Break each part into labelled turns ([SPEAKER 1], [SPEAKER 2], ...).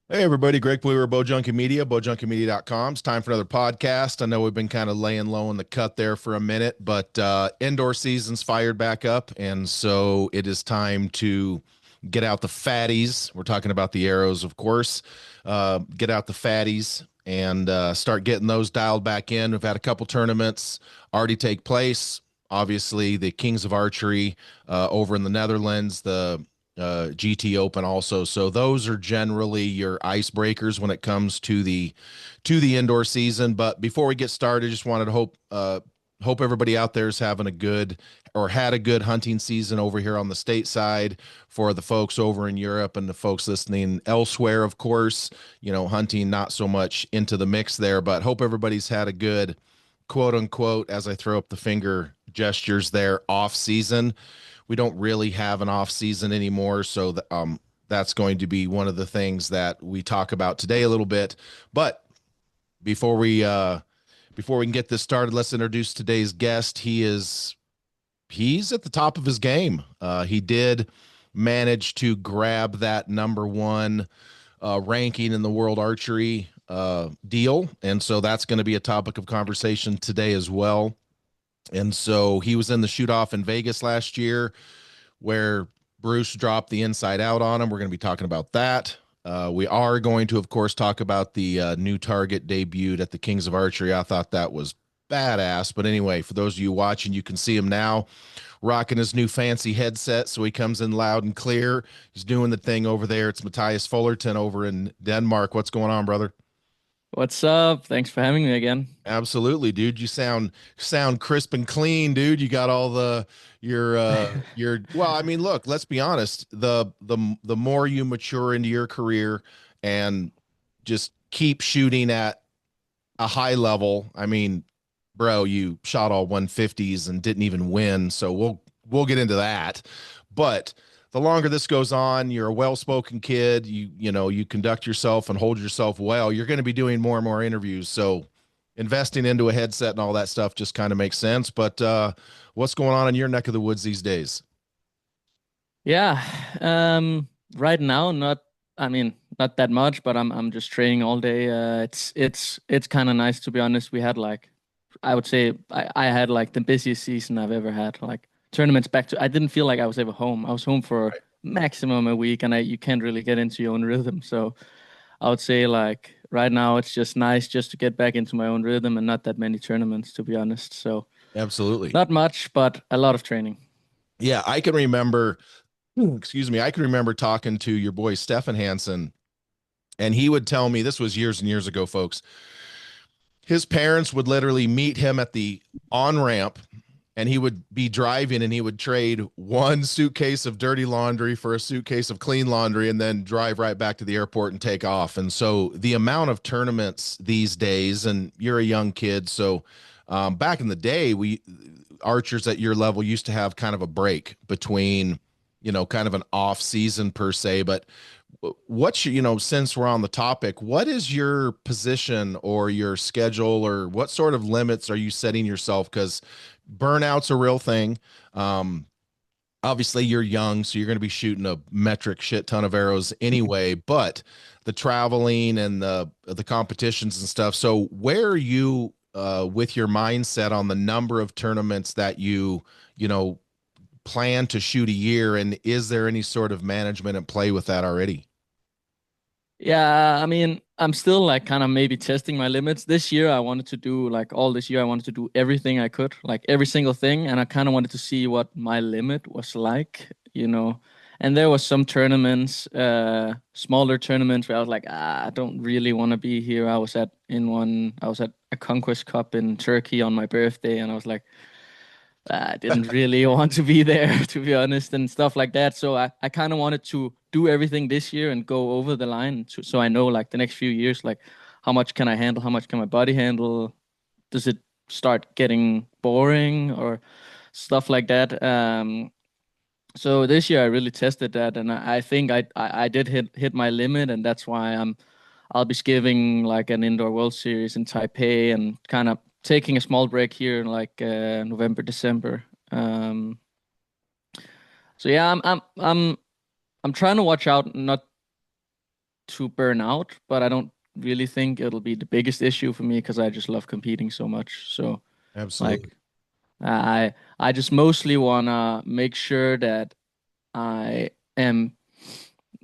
[SPEAKER 1] Hey everybody, Greg Blewer, Bojunkie Media, bojunkie.com. It's time for another podcast. I know we've been kind of laying low in the cut there for a minute, but indoor season's fired back up, and so it is time to get out the fatties. We're talking about the arrows, of course. Get out the fatties and start getting those dialed back in. We've had a couple tournaments already take place. Obviously, the Kings of Archery over in the Netherlands, the GT Open also. So those are generally your icebreakers when it comes to the indoor season. But before we get started, just wanted to hope everybody out there is having a good or had a good hunting season over here on the state side. For the folks over in Europe and the folks listening elsewhere, of course, hunting not so much into the mix there, but hope everybody's had a good quote unquote, as I throw up the finger gestures there, off season. We don't really have an off season anymore, so that's going to be one of the things that we talk about today a little bit. But before we can get this started, let's introduce today's guest. He's at the top of his game. He did manage to grab that number one ranking in the World Archery deal, and so that's going to be a topic of conversation today as well. And so he was in the shoot off in Vegas last year where Bruce dropped the inside out on him. We're going to be talking about that. We are going to, of course, talk about the new target debuted at the Kings of Archery. I thought that was badass. But anyway, for those of you watching, you can see him now rocking his new fancy headset. So he comes in loud and clear. He's doing the thing over there. It's Mathias Fullerton over in Denmark. What's going on, brother?
[SPEAKER 2] What's up? Thanks for having me again.
[SPEAKER 1] Absolutely, dude. You sound crisp and clean, dude. You got all your well, I mean, look, let's be honest. The more you mature into your career and just keep shooting at a high level, I mean, bro, you shot all 150s and didn't even win, so we'll get into that. But the longer this goes on, you're a well-spoken kid, you conduct yourself and hold yourself well, you're going to be doing more and more interviews. So investing into a headset and all that stuff just kind of makes sense. But what's going on in your neck of the woods these days?
[SPEAKER 2] Yeah, right now, I mean, not that much, but I'm just training all day. It's kind of nice to be honest. We had like, I would say, I had like the busiest season I've ever had. Like tournaments back to, I didn't feel like I was ever home. I was home for maximum a week, and you can't really get into your own rhythm. So I would say like right now, it's just nice just to get back into my own rhythm and not that many tournaments, to be honest. So
[SPEAKER 1] Absolutely.
[SPEAKER 2] not much, but a lot of training.
[SPEAKER 1] Yeah, I can remember, excuse me, I can remember talking to your boy Stefan Hansen, and he would tell me, this was years and years ago, folks. His parents would literally meet him at the on ramp, and he would be driving and he would trade one suitcase of dirty laundry for a suitcase of clean laundry and then drive right back to the airport and take off. And so the amount of tournaments these days, and you're a young kid, so back in the day, we archers at your level used to have kind of a break between, kind of an off season per se. But what's your, since we're on the topic, what is your position or your schedule, or what sort of limits are you setting yourself? Because burnout's a real thing. Um, Obviously you're young, so you're going to be shooting a metric shit ton of arrows anyway, but the traveling and the competitions and stuff. So where are you with your mindset on the number of tournaments that you know plan to shoot a year, and is there any sort of management and play with that already?
[SPEAKER 2] Yeah, I mean, I'm still like kind of maybe testing my limits. This year, I wanted to do like all this year, I wanted to do everything I could, like every single thing. And I kind of wanted to see what my limit was like. And there was some tournaments, smaller tournaments where I was like, I don't really want to be here. I was at a Conquest Cup in Turkey on my birthday, and I was like, I didn't really want to be there, to be honest, and stuff like that. So I kind of wanted to do everything this year and go over the line so I know like the next few years, like how much can I handle? How much can my body handle? Does it start getting boring or stuff like that? So this year I really tested that, and I think I did hit my limit, and that's why I'll be skipping like an indoor World Series in Taipei and kind of taking a small break here in like November, December. Um, so yeah, I'm trying to watch out not to burn out, but I don't really think it'll be the biggest issue for me because I just love competing so much. So
[SPEAKER 1] Absolutely.
[SPEAKER 2] like I just mostly wanna make sure that I am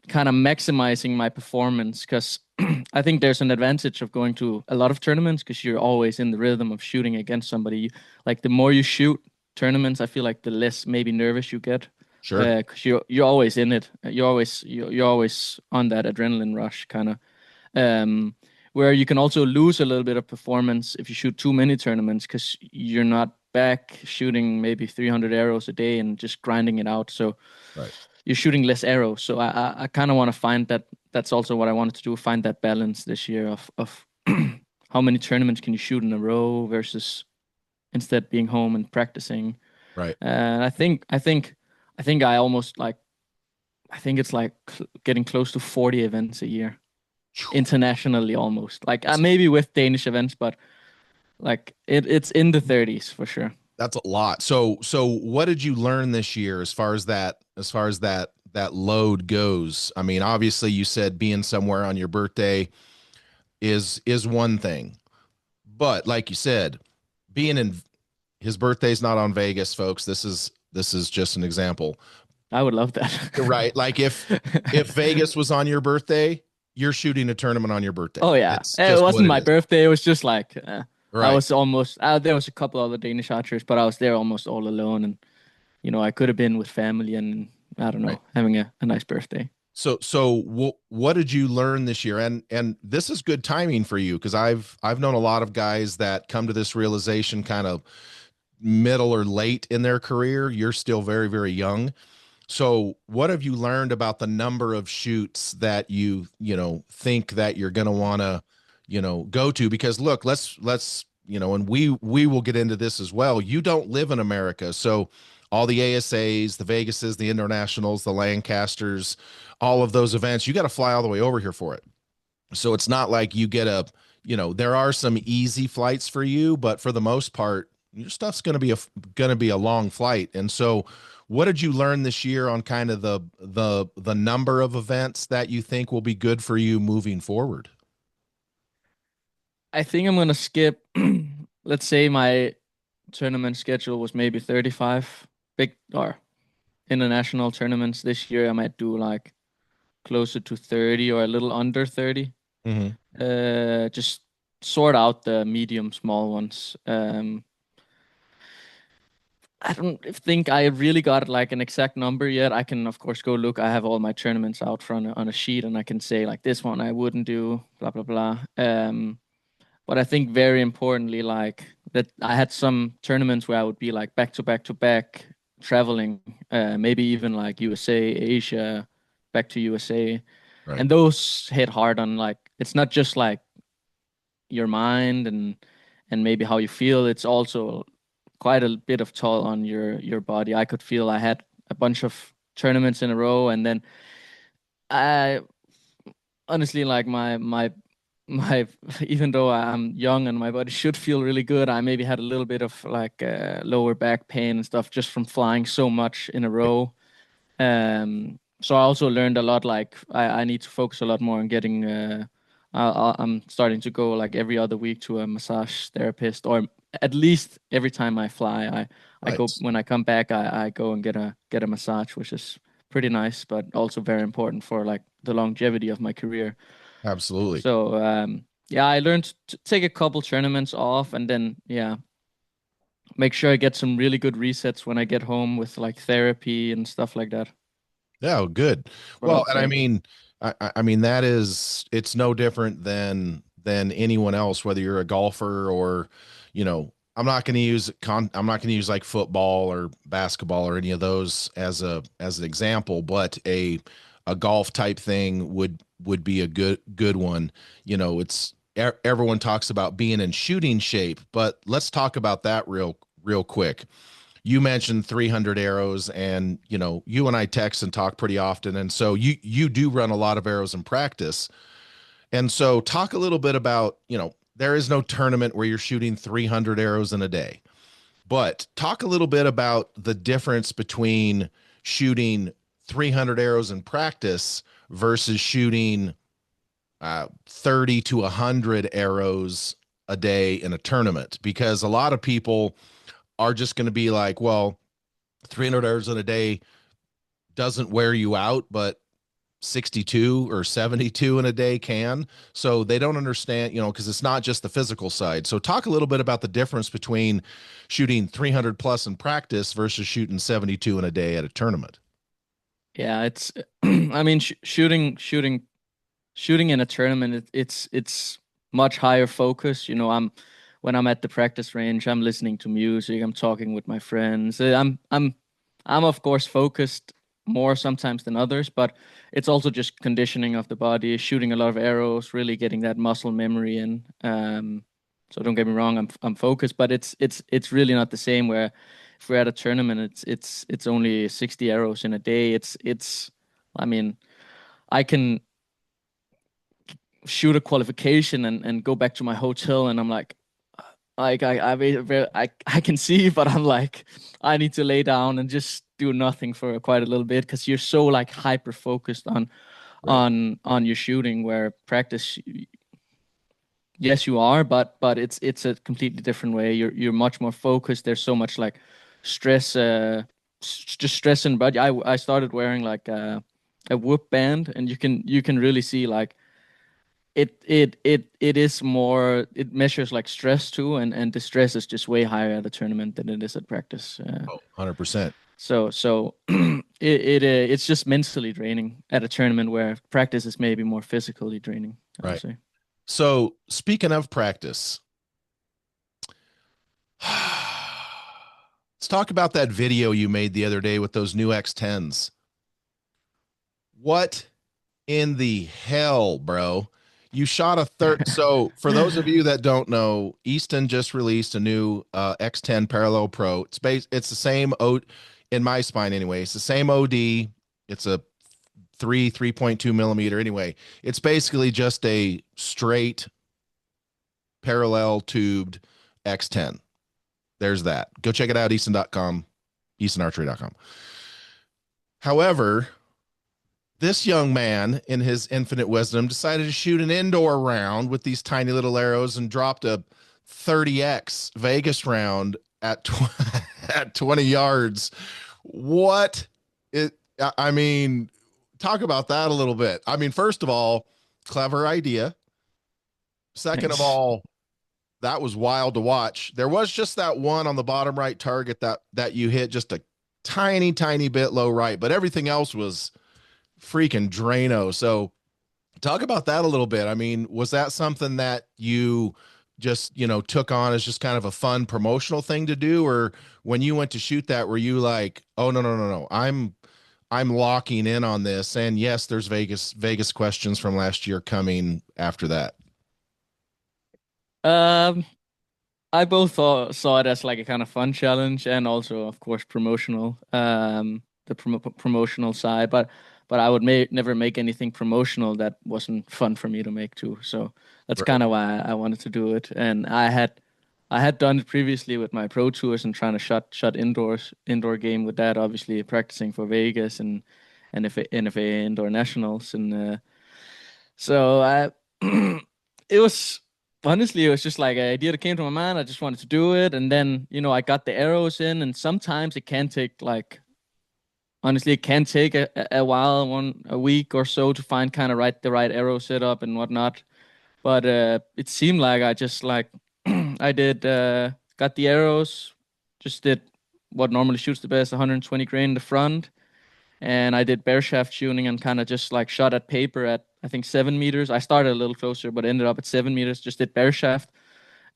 [SPEAKER 2] kind of maximizing my performance because I think there's an advantage of going to a lot of tournaments because you're always in the rhythm of shooting against somebody. Like the more you shoot tournaments, I feel like the less maybe nervous you get
[SPEAKER 1] Sure.
[SPEAKER 2] because you're always in it. You're always on that adrenaline rush kind of. Um, where you can also lose a little bit of performance if you shoot too many tournaments because you're not back shooting maybe 300 arrows a day and just grinding it out. So
[SPEAKER 1] Right.
[SPEAKER 2] you're shooting less arrows. So I kind of want to find that. That's also what I wanted to do. Find that balance this year of how many tournaments can you shoot in a row versus instead being home and practicing.
[SPEAKER 1] Right.
[SPEAKER 2] I think I almost like. I think it's like getting close to 40 events a year internationally almost. Like maybe with Danish events, but like it's in the 30s for sure.
[SPEAKER 1] That's a lot. So what did you learn this year as far as that load goes? I mean, obviously you said being somewhere on your birthday is one thing. But like you said, being in his birthday's not on Vegas, folks. This is just an example.
[SPEAKER 2] I would love that.
[SPEAKER 1] You're right. Like if Vegas was on your birthday, you're shooting a tournament on your birthday.
[SPEAKER 2] Oh yeah,
[SPEAKER 1] It's
[SPEAKER 2] it
[SPEAKER 1] just what
[SPEAKER 2] wasn't
[SPEAKER 1] it
[SPEAKER 2] my
[SPEAKER 1] is.
[SPEAKER 2] birthday. It was just like I
[SPEAKER 1] Right.
[SPEAKER 2] was almost. There was a couple other Danish archers, but I was there almost all alone, and I could have been with family and I don't
[SPEAKER 1] Right.
[SPEAKER 2] know, having a nice birthday.
[SPEAKER 1] So what did you learn this year? And this is good timing for you because I've known a lot of guys that come to this realization kind of middle or late in their career. You're still very, very young. So what have you learned about the number of shoots that you think that you're going to want to, go to? Because look, let's, and we will get into this as well. You don't live in America. So all the ASAs, the Vegases, the Internationals, the Lancasters, all of those events, you got to fly all the way over here for it. So it's not like you get there are some easy flights for you, but for the most part, your stuff's going to be a long flight. And so what did you learn this year on kind of the number of events that you think will be good for you moving forward?
[SPEAKER 2] I think I'm gonna skip. Let's say my tournament schedule was maybe 35 big or international tournaments this year. I might do like closer to 30 or a little under 30.
[SPEAKER 1] Hmm.
[SPEAKER 2] Just sort out the medium small ones. I don't think I really got like an exact number yet. I can of course go look. I have all my tournaments out front on a sheet, and I can say like this one I wouldn't do, blah blah blah. But I think very importantly, like that I had some tournaments where I would be like back to back to back traveling, maybe even like USA, Asia, back to USA,
[SPEAKER 1] Right.
[SPEAKER 2] and those hit hard on like it's not just like your mind and maybe how you feel. It's also quite a bit of toll on your body. I could feel I had a bunch of tournaments in a row, and then I honestly like my even though I'm young and my body should feel really good, I maybe had a little bit of like lower back pain and stuff just from flying so much in a row. So I also learned a lot. Like I need to focus a lot more on getting. I'm starting to go like every other week to a massage therapist, or at least every time I fly, I
[SPEAKER 1] Right.
[SPEAKER 2] go when I come back. I go and get a massage, which is pretty nice, but also very important for like the longevity of my career.
[SPEAKER 1] Absolutely.
[SPEAKER 2] So yeah, I learned to take a couple tournaments off, and then yeah, make sure I get some really good resets when I get home with like therapy and stuff like that.
[SPEAKER 1] Yeah, well, good.
[SPEAKER 2] What I
[SPEAKER 1] Well,
[SPEAKER 2] would
[SPEAKER 1] and I
[SPEAKER 2] say.
[SPEAKER 1] mean, I mean it's no different than anyone else, whether you're a golfer or, I'm not going to use like football or basketball or any of those as an example, but a golf type thing would be a good one. Everyone talks about being in shooting shape, but let's talk about that real quick. You mentioned 300 arrows, and you and I text and talk pretty often, and so you do run a lot of arrows in practice. And so talk a little bit about, there is no tournament where you're shooting 300 arrows in a day, but talk a little bit about the difference between shooting 300 arrows in practice versus shooting 30 to 100 arrows a day in a tournament, because a lot of people are just going to be like, well, 300 arrows in a day doesn't wear you out, but 62 or 72 in a day can. So they don't understand, because it's not just the physical side. So talk a little bit about the difference between shooting 300 plus in practice versus shooting 72 in a day at a tournament.
[SPEAKER 2] Yeah, it's I mean shooting in a tournament, it's much higher focus. I'm when I'm at the practice range, I'm listening to music, I'm talking with my friends. I'm of course focused more sometimes than others, but it's also just conditioning of the body, shooting a lot of arrows, really getting that muscle memory in. So don't get me wrong, I'm focused, but it's really not the same where if we're at a tournament, it's only 60 arrows in a day. It's I mean, I can shoot a qualification and go back to my hotel and I'm I can see, but I'm like, I need to lay down and just do nothing for quite a little bit because you're so like hyper focused on
[SPEAKER 1] Right.
[SPEAKER 2] your shooting. Where practice, yes, you are, but it's a completely different way. You're much more focused. There's so much like stress, just stress and body. I started wearing like a whoop band, and you can really see like it is more, it measures like stress too, and the stress is just way higher at a tournament than it is at practice.
[SPEAKER 1] Oh, 100%.
[SPEAKER 2] So it's just mentally draining at a tournament where practice is maybe more physically draining, I would
[SPEAKER 1] Right.
[SPEAKER 2] say.
[SPEAKER 1] So speaking of practice, let's talk about that video you made the other day with those new X10s. What in the hell, bro? You shot a third. So, for those of you that don't know, Easton just released a new X10 Parallel Pro. It's the same in my spine anyway. It's the same OD. It's a 3.2 millimeter. Anyway, it's basically just a straight parallel tubed X10. There's that. Go check it out, Easton.com, EastonArchery.com. However, this young man, in his infinite wisdom, decided to shoot an indoor round with these tiny little arrows and dropped a 30x Vegas round at at 20 yards. What it? I mean, talk about that a little bit. I mean, first of all, clever idea. Second of
[SPEAKER 2] Thanks.
[SPEAKER 1] all, that was wild to watch. There was just that one on the bottom right target that you hit just a tiny bit low right, but everything else was freaking Drano. So talk about that a little bit. I mean, was that something that you just, took on as just kind of a fun promotional thing to do? Or when you went to shoot that, were you like, oh, no, I'm locking in on this. And yes, there's Vegas questions from last year coming after that.
[SPEAKER 2] Um, I both saw it as like a kind of fun challenge and also, of course, promotional. The promotional side, but I would never make anything promotional that wasn't fun for me to make too. So that's
[SPEAKER 1] Right.
[SPEAKER 2] kind of why I wanted to do it. And I had done it previously with my pro tours and trying to shot indoor game with that. Obviously, practicing for Vegas and NFA indoor nationals, and so I, it was honestly, it was just like an idea that came to my mind. I just wanted to do it, and then I got the arrows in, and sometimes it can take like honestly, it can take a while, a week or so to find kind of the right arrow setup and whatnot. But it seemed like I just like I did got the arrows, just did what normally shoots the best, 120 grain in the front, and I did bare shaft tuning and kind of just like shot at paper at I think 7 meters. I started a little closer, but ended up at 7 meters. Just did bare shaft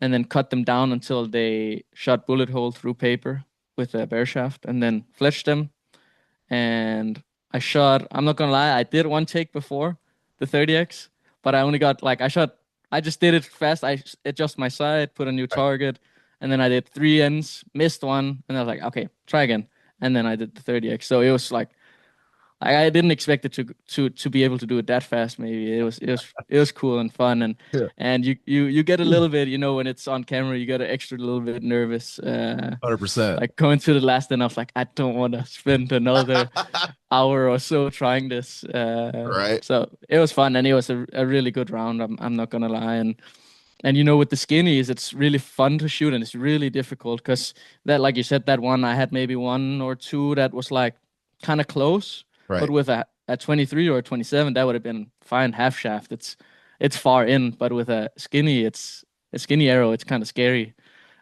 [SPEAKER 2] and then cut them down until they shot bullet hole through paper with a bare shaft, and then fletched them. And I shot. I'm not gonna lie, I did one take before the 30x, but I only got like I shot. I just did it fast. I adjust my sight, put a new
[SPEAKER 1] Right.
[SPEAKER 2] target, and then I did three ends, missed one, and I was like, okay, try again. And then I did the 30x. So it was like I didn't expect it to be able to do it that fast. Maybe it was cool and fun,
[SPEAKER 1] Yeah.
[SPEAKER 2] and you get a little bit, when it's on camera, you get an extra little bit nervous.
[SPEAKER 1] 100%.
[SPEAKER 2] Like going to the last, and I was like, I don't want to spend another hour or so trying this.
[SPEAKER 1] Right.
[SPEAKER 2] So it was fun, and it was a really good round. I'm not gonna lie, and with the skinnies, it's really fun to shoot, and it's really difficult because that, like you said, that one I had maybe one or two that was like kind of close, but
[SPEAKER 1] Right.
[SPEAKER 2] with a 23 or a 27, that would have been fine half shaft. It's far in, but with a skinny arrow, it's kind of scary.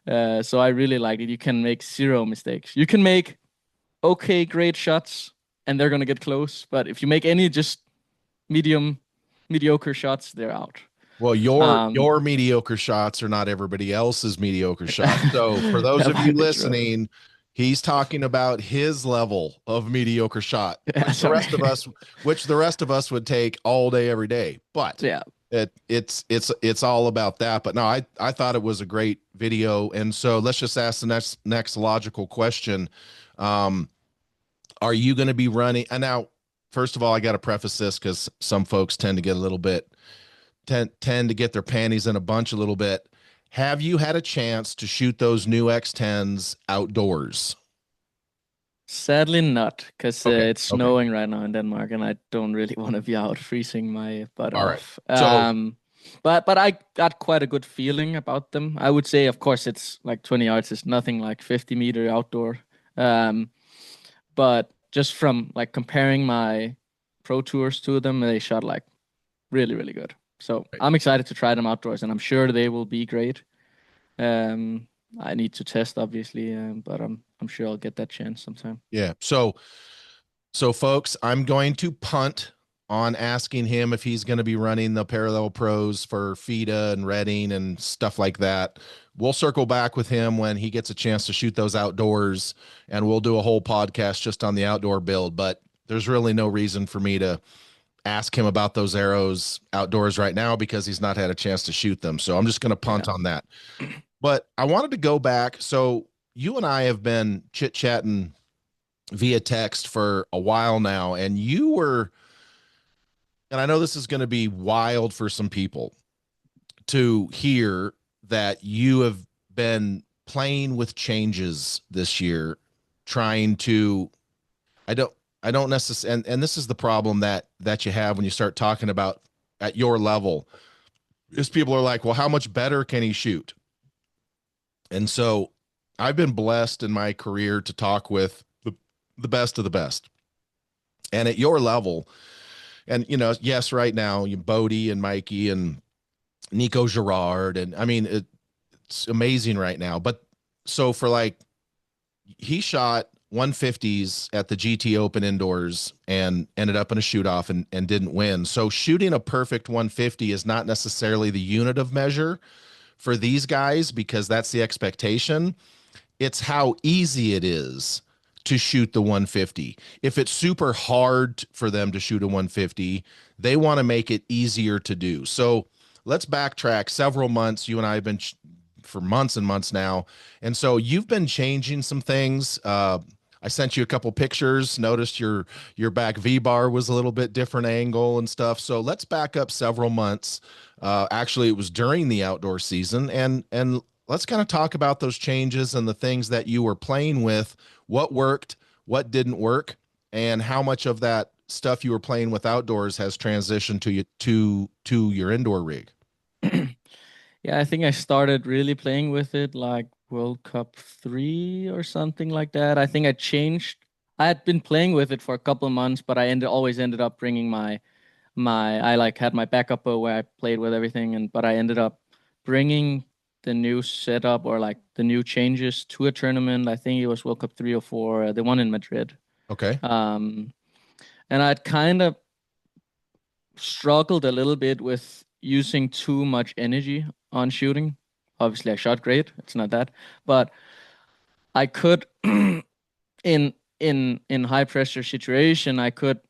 [SPEAKER 2] So I really like it. You can make zero mistakes. You can make okay, great shots, and they're gonna get close. But if you make any just mediocre shots, they're out.
[SPEAKER 1] Well, your
[SPEAKER 2] Um,
[SPEAKER 1] your mediocre shots are not everybody else's mediocre shots. So for those
[SPEAKER 2] that
[SPEAKER 1] of you
[SPEAKER 2] might be true.
[SPEAKER 1] listening, he's talking about his level of mediocre shot,
[SPEAKER 2] Yeah, sorry.
[SPEAKER 1] which the rest of us would take all day, every day. But
[SPEAKER 2] Yeah,
[SPEAKER 1] it's all about that. But no, I thought it was a great video. And so let's just ask the next logical question. Um, are you going to be running? And now, first of all, I got to preface this because some folks tend to get a little bit tend to get their panties in a bunch a little bit. Have you had a chance to shoot those new X10s outdoors?
[SPEAKER 2] sadly not, because
[SPEAKER 1] Okay.
[SPEAKER 2] it's
[SPEAKER 1] Okay.
[SPEAKER 2] snowing right now in Denmark, and I don't really want to be out freezing my butt
[SPEAKER 1] All right.
[SPEAKER 2] off.
[SPEAKER 1] So,
[SPEAKER 2] But I got quite a good feeling about them. I would say, of course, it's like 20 yards is nothing like 50-meter outdoor. Um, but just from like comparing my pro tours to them, they shot like really, really good. So I'm excited to try them outdoors, and I'm sure they will be great. Um, I need to test, obviously, but I'm sure I'll get that chance sometime.
[SPEAKER 1] yeah. So folks, I'm going to punt on asking him if he's going to be running the parallel pros for FIDA and Reading and stuff like that. We'll circle back with him when he gets a chance to shoot those outdoors, and we'll do a whole podcast just on the outdoor build. But there's really no reason for me to ask him about those arrows outdoors right now because he's not had a chance to shoot them. So I'm just going to punt
[SPEAKER 2] Yeah.
[SPEAKER 1] on that. But I wanted to go back. So you and I have been chit chatting via text for a while now, and you were, and I know this is going to be wild for some people to hear that you have been playing with changes this year, trying to, I don't, I don't necessarily, and this is the problem that you have when you start talking about at your level, is people are like, well, how much better can he shoot? And so I've been blessed in my career to talk with the best of the best. And at your level, and yes, right now, you Bodie and Mikey and Nico Girard, and I mean it's amazing right now. But so for like he shot 150s at the GT Open indoors and ended up in a shoot off and didn't win. So shooting a perfect 150 is not necessarily the unit of measure for these guys because that's the expectation. It's how easy it is to shoot the 150. If it's super hard for them to shoot a 150, they want to make it easier to do. So let's backtrack several months. You and I have been for months and months now. And so you've been changing some things. I sent you a couple pictures, noticed your back V-bar was a little bit different angle and stuff. So let's back up several months. Actually, it was during the outdoor season, and let's kind of talk about those changes and the things that you were playing with, what worked, what didn't work, and how much of that stuff you were playing with outdoors has transitioned to your indoor rig.
[SPEAKER 2] Yeah, I think I started really playing with it like World Cup 3 or something like that. I think I changed. I had been playing with it for a couple of months, but I always ended up bringing my I like had my backup bow where I played with everything, and but I ended up bringing the new setup or like the new changes to a tournament. I think it was World Cup 3 or 4, the one in Madrid.
[SPEAKER 1] Okay.
[SPEAKER 2] Um, and I'd kind of struggled a little bit with using too much energy on shooting. Obviously, I shot great. It's not that, but I could in high pressure situation, I could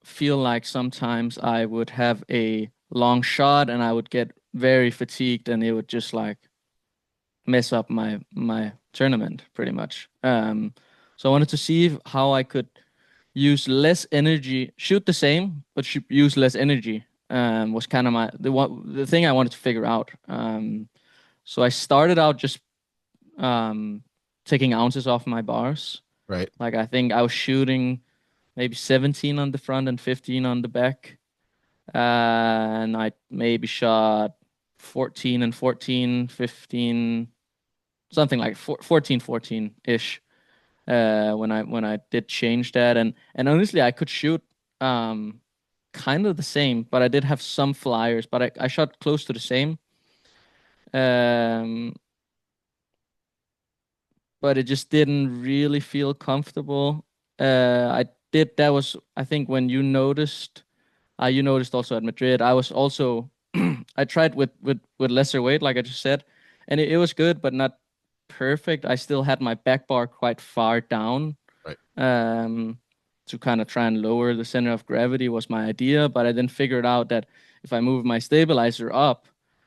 [SPEAKER 2] feel like sometimes I would have a long shot and I would get very fatigued and it would just like mess up my tournament pretty much. So I wanted to see how I could use less energy, shoot the same, but use less energy. Was kind of the thing I wanted to figure out. So I started out just um, taking ounces off my bars.
[SPEAKER 1] Right.
[SPEAKER 2] Like I think I was shooting maybe 17 on the front and 15 on the back. And I maybe shot 14 and 14, 15, something like 14, 14-ish. When I did change that, and honestly I could shoot um kind of the same, but I did have some flyers, but I shot close to the same. Um but it just didn't really feel comfortable. I did that was I think when you noticed also at Madrid. I was also I tried with lesser weight, like I just said, and it was good, but not perfect. I still had my back bar quite far down,
[SPEAKER 1] Right.
[SPEAKER 2] um, to kind of try and lower the center of gravity was my idea. But I then figured out that if I move my stabilizer up,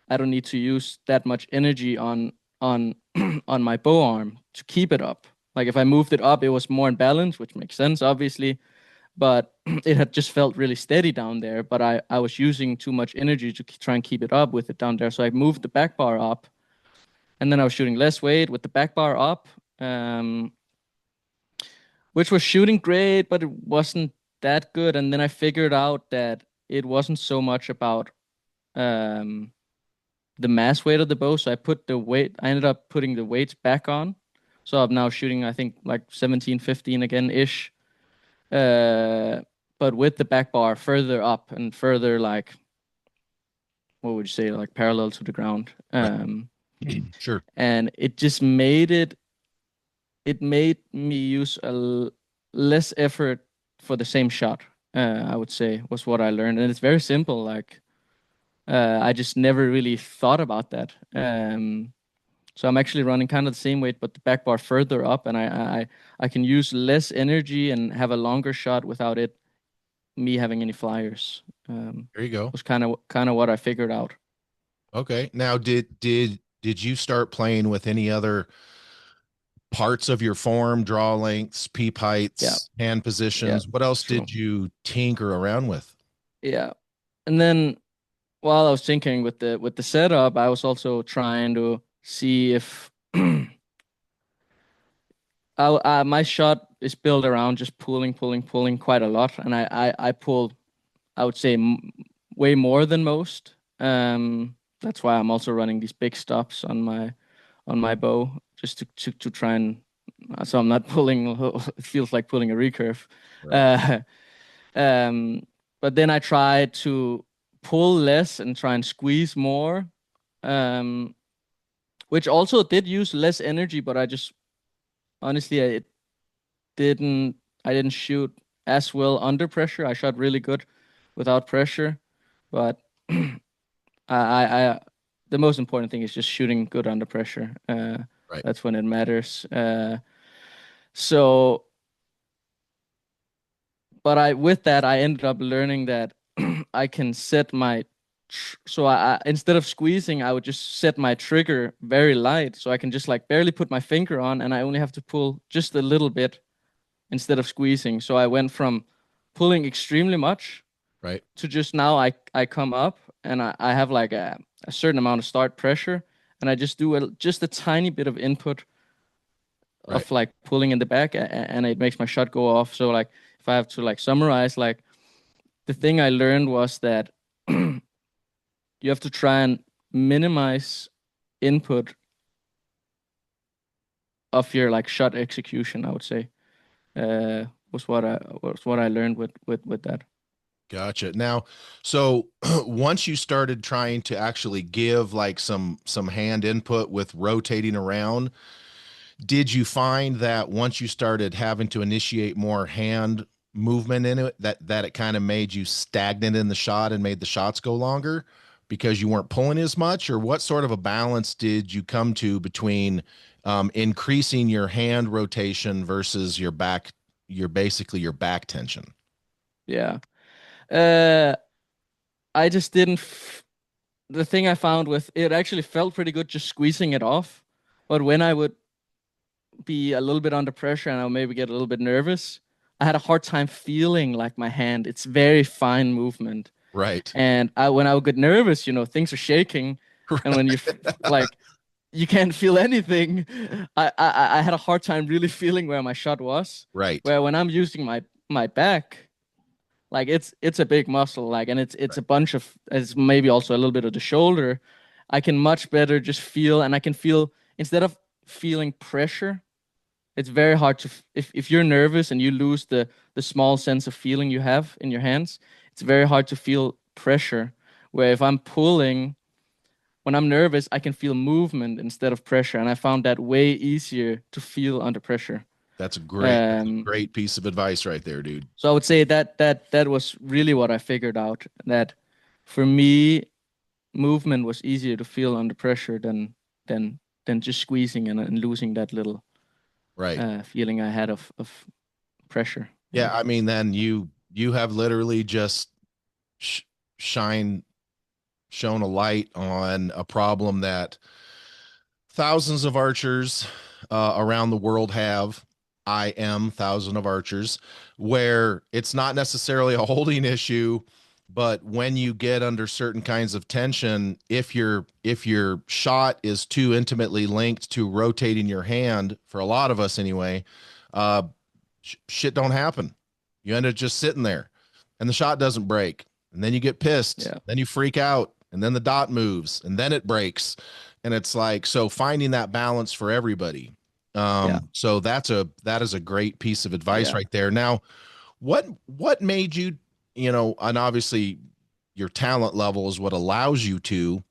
[SPEAKER 2] I don't need to use that much energy on on my bow arm to keep it up. Like if I moved it up, it was more in balance, which makes sense, obviously, but it had just felt really steady down there. But I was using too much energy to try and keep it up with it down there. So I moved the back bar up, and then I was shooting less weight with the back bar up, which was shooting great, but it wasn't that good. And then I figured out that it wasn't so much about um, the mass weight of the bow. So I ended up putting the weights back on. So I'm now shooting, I think, like 17, 15 again ish. Uh, but with the back bar further up and further, like, what would you say, like parallel to the ground.
[SPEAKER 1] Right. Sure.
[SPEAKER 2] And it made me use less effort for the same shot. I would say was what I learned, and it's very simple. Like I just never really thought about that. So I'm actually running kind of the same weight, but the back bar further up, and I can use less energy and have a longer shot without it me having any flyers.
[SPEAKER 1] There you go.
[SPEAKER 2] Was kind of what I figured out.
[SPEAKER 1] Okay. Now, did you start playing with any other parts of your form, draw lengths, peep
[SPEAKER 2] Yeah,
[SPEAKER 1] heights, hand
[SPEAKER 2] yeah,
[SPEAKER 1] positions? What else
[SPEAKER 2] true.
[SPEAKER 1] did you tinker around with?
[SPEAKER 2] Yeah, and then while I was thinking with the setup, I was also trying to see if my shot is built around just pulling, pulling, pulling quite a lot, and I pull, I would say, way more than most. That's why I'm also running these big stops on my bow, just to try and so I'm not pulling. It feels like pulling a recurve.
[SPEAKER 1] Right.
[SPEAKER 2] Uh, um, but then I try to pull less and try and squeeze more, um, which also did use less energy. But I just honestly, didn't I didn't shoot as well under pressure. I shot really good without pressure, but I the most important thing is just shooting good under pressure.
[SPEAKER 1] Right.
[SPEAKER 2] That's when it matters. So, but I with that I ended up learning that I can set my so I instead of squeezing, I would just set my trigger very light, so I can just like barely put my finger on, and I only have to pull just a little bit instead of squeezing. So I went from pulling extremely much
[SPEAKER 1] Right.
[SPEAKER 2] to just now I come up and I have like a certain amount of start pressure, and I just do just a tiny bit of input
[SPEAKER 1] Right.
[SPEAKER 2] of like pulling in the back, and it makes my shot go off. So like if I have to like summarize, like the thing I learned was that you have to try and minimize input of your like shot execution, I would say. Was what I learned with that.
[SPEAKER 1] Gotcha. Now, so once you started trying to actually give like some hand input with rotating around, did you find that once you started having to initiate more hand movement in it, that it kind of made you stagnant in the shot and made the shots go longer because you weren't pulling as much? Or what sort of a balance did you come to between increasing your hand rotation versus your basically your back tension?
[SPEAKER 2] Yeah. Uh, I just didn't. The thing I found with it actually felt pretty good just squeezing it off, but when I would be a little bit under pressure and I would maybe get a little bit nervous, I had a hard time feeling like my hand. It's very fine movement.
[SPEAKER 1] Right.
[SPEAKER 2] And when I would get nervous, things are shaking. And when like, you can't feel anything. I had a hard time really feeling where my shot was.
[SPEAKER 1] Right.
[SPEAKER 2] Where when I'm using my back, like it's a big muscle, like, and it's a bunch of, it's maybe also a little bit of the shoulder. I can much better just feel, and I can feel, instead of feeling pressure, it's very hard to if you're nervous and you lose the small sense of feeling you have in your hands, it's very hard to feel pressure. Where if I'm pulling, when I'm nervous, I can feel movement instead of pressure, and I found that way easier to feel under pressure.
[SPEAKER 1] That's a
[SPEAKER 2] Um,
[SPEAKER 1] great piece of advice right there, dude.
[SPEAKER 2] so I would say that was really what I figured out. That for me, movement was easier to feel under pressure than than just squeezing and losing that little
[SPEAKER 1] Right.
[SPEAKER 2] feeling I had of pressure.
[SPEAKER 1] Yeah,
[SPEAKER 2] Yeah.
[SPEAKER 1] I mean, then you have literally just sh shine shown a light on a problem that thousands of archers around the world have. I am thousand of archers, where it's not necessarily a holding issue, but when you get under certain kinds of tension, if your shot is too intimately linked to rotating your hand, for a lot of us anyway, uh, shit don't happen. You end up just sitting there, and the shot doesn't break, and then you get pissed,
[SPEAKER 2] Yeah.
[SPEAKER 1] then you freak out, and then the dot moves, and then it breaks, and it's like, so finding that balance for everybody.
[SPEAKER 2] Yeah.
[SPEAKER 1] So that is a great piece of advice
[SPEAKER 2] Yeah.
[SPEAKER 1] right there. Now, what made you, and obviously your talent level is what allows you to,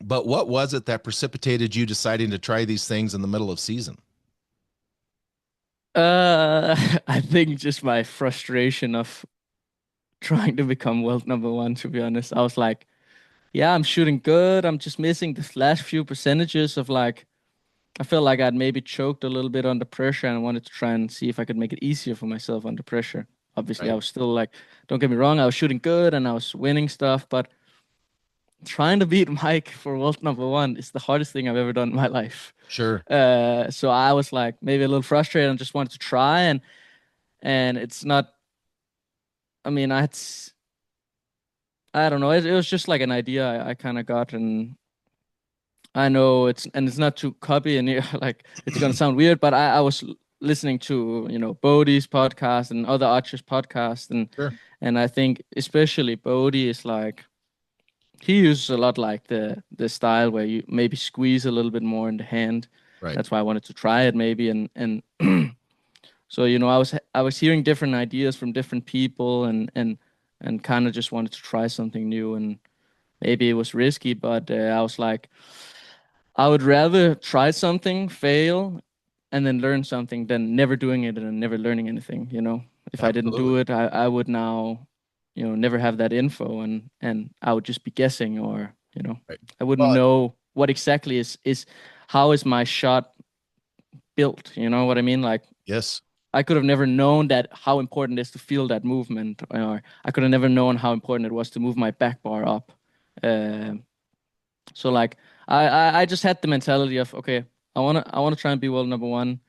[SPEAKER 1] but what was it that precipitated you deciding to try these things in the middle of season?
[SPEAKER 2] I think just my frustration of trying to become world number one, to be honest. I was like, yeah, I'm shooting good. I'm just missing the last few percentages of like, I felt like I'd maybe choked a little bit under pressure, and I wanted to try and see if I could make it easier for myself under pressure. Obviously, I
[SPEAKER 1] Right.
[SPEAKER 2] was still like, don't get me wrong, I was shooting good and I was winning stuff, but trying to beat Mike for world number one is the hardest thing I've ever done in my life.
[SPEAKER 1] Sure.
[SPEAKER 2] So I was like maybe a little frustrated and just wanted to try, and it's not. I mean, I don't know. It was just like an idea I kind of got, and I know it's not to copy, and like it's gonna sound weird, but I was listening to Bodhi's podcast and other archers podcast,
[SPEAKER 1] Sure.
[SPEAKER 2] and I think especially Bodhi is like, he uses a lot like the style where you maybe squeeze a little bit more in the hand.
[SPEAKER 1] Right.
[SPEAKER 2] That's why I wanted to try it maybe, and so I was hearing different ideas from different people, and kind of just wanted to try something new, and maybe it was risky, but I was like, I would rather try something, fail, and then learn something than never doing it and never learning anything. If I didn't do
[SPEAKER 1] Absolutely.
[SPEAKER 2] it, I would now, never have that info, and I would just be guessing, or
[SPEAKER 1] Right.
[SPEAKER 2] I wouldn't
[SPEAKER 1] Well,
[SPEAKER 2] know what exactly is how is my shot built. You know what I mean? Like,
[SPEAKER 1] yes.
[SPEAKER 2] I could have never known that how important it is to feel that movement, or I could have never known how important it was to move my back bar up. Um so like I just had the mentality of, okay, I wanna try and be world number one.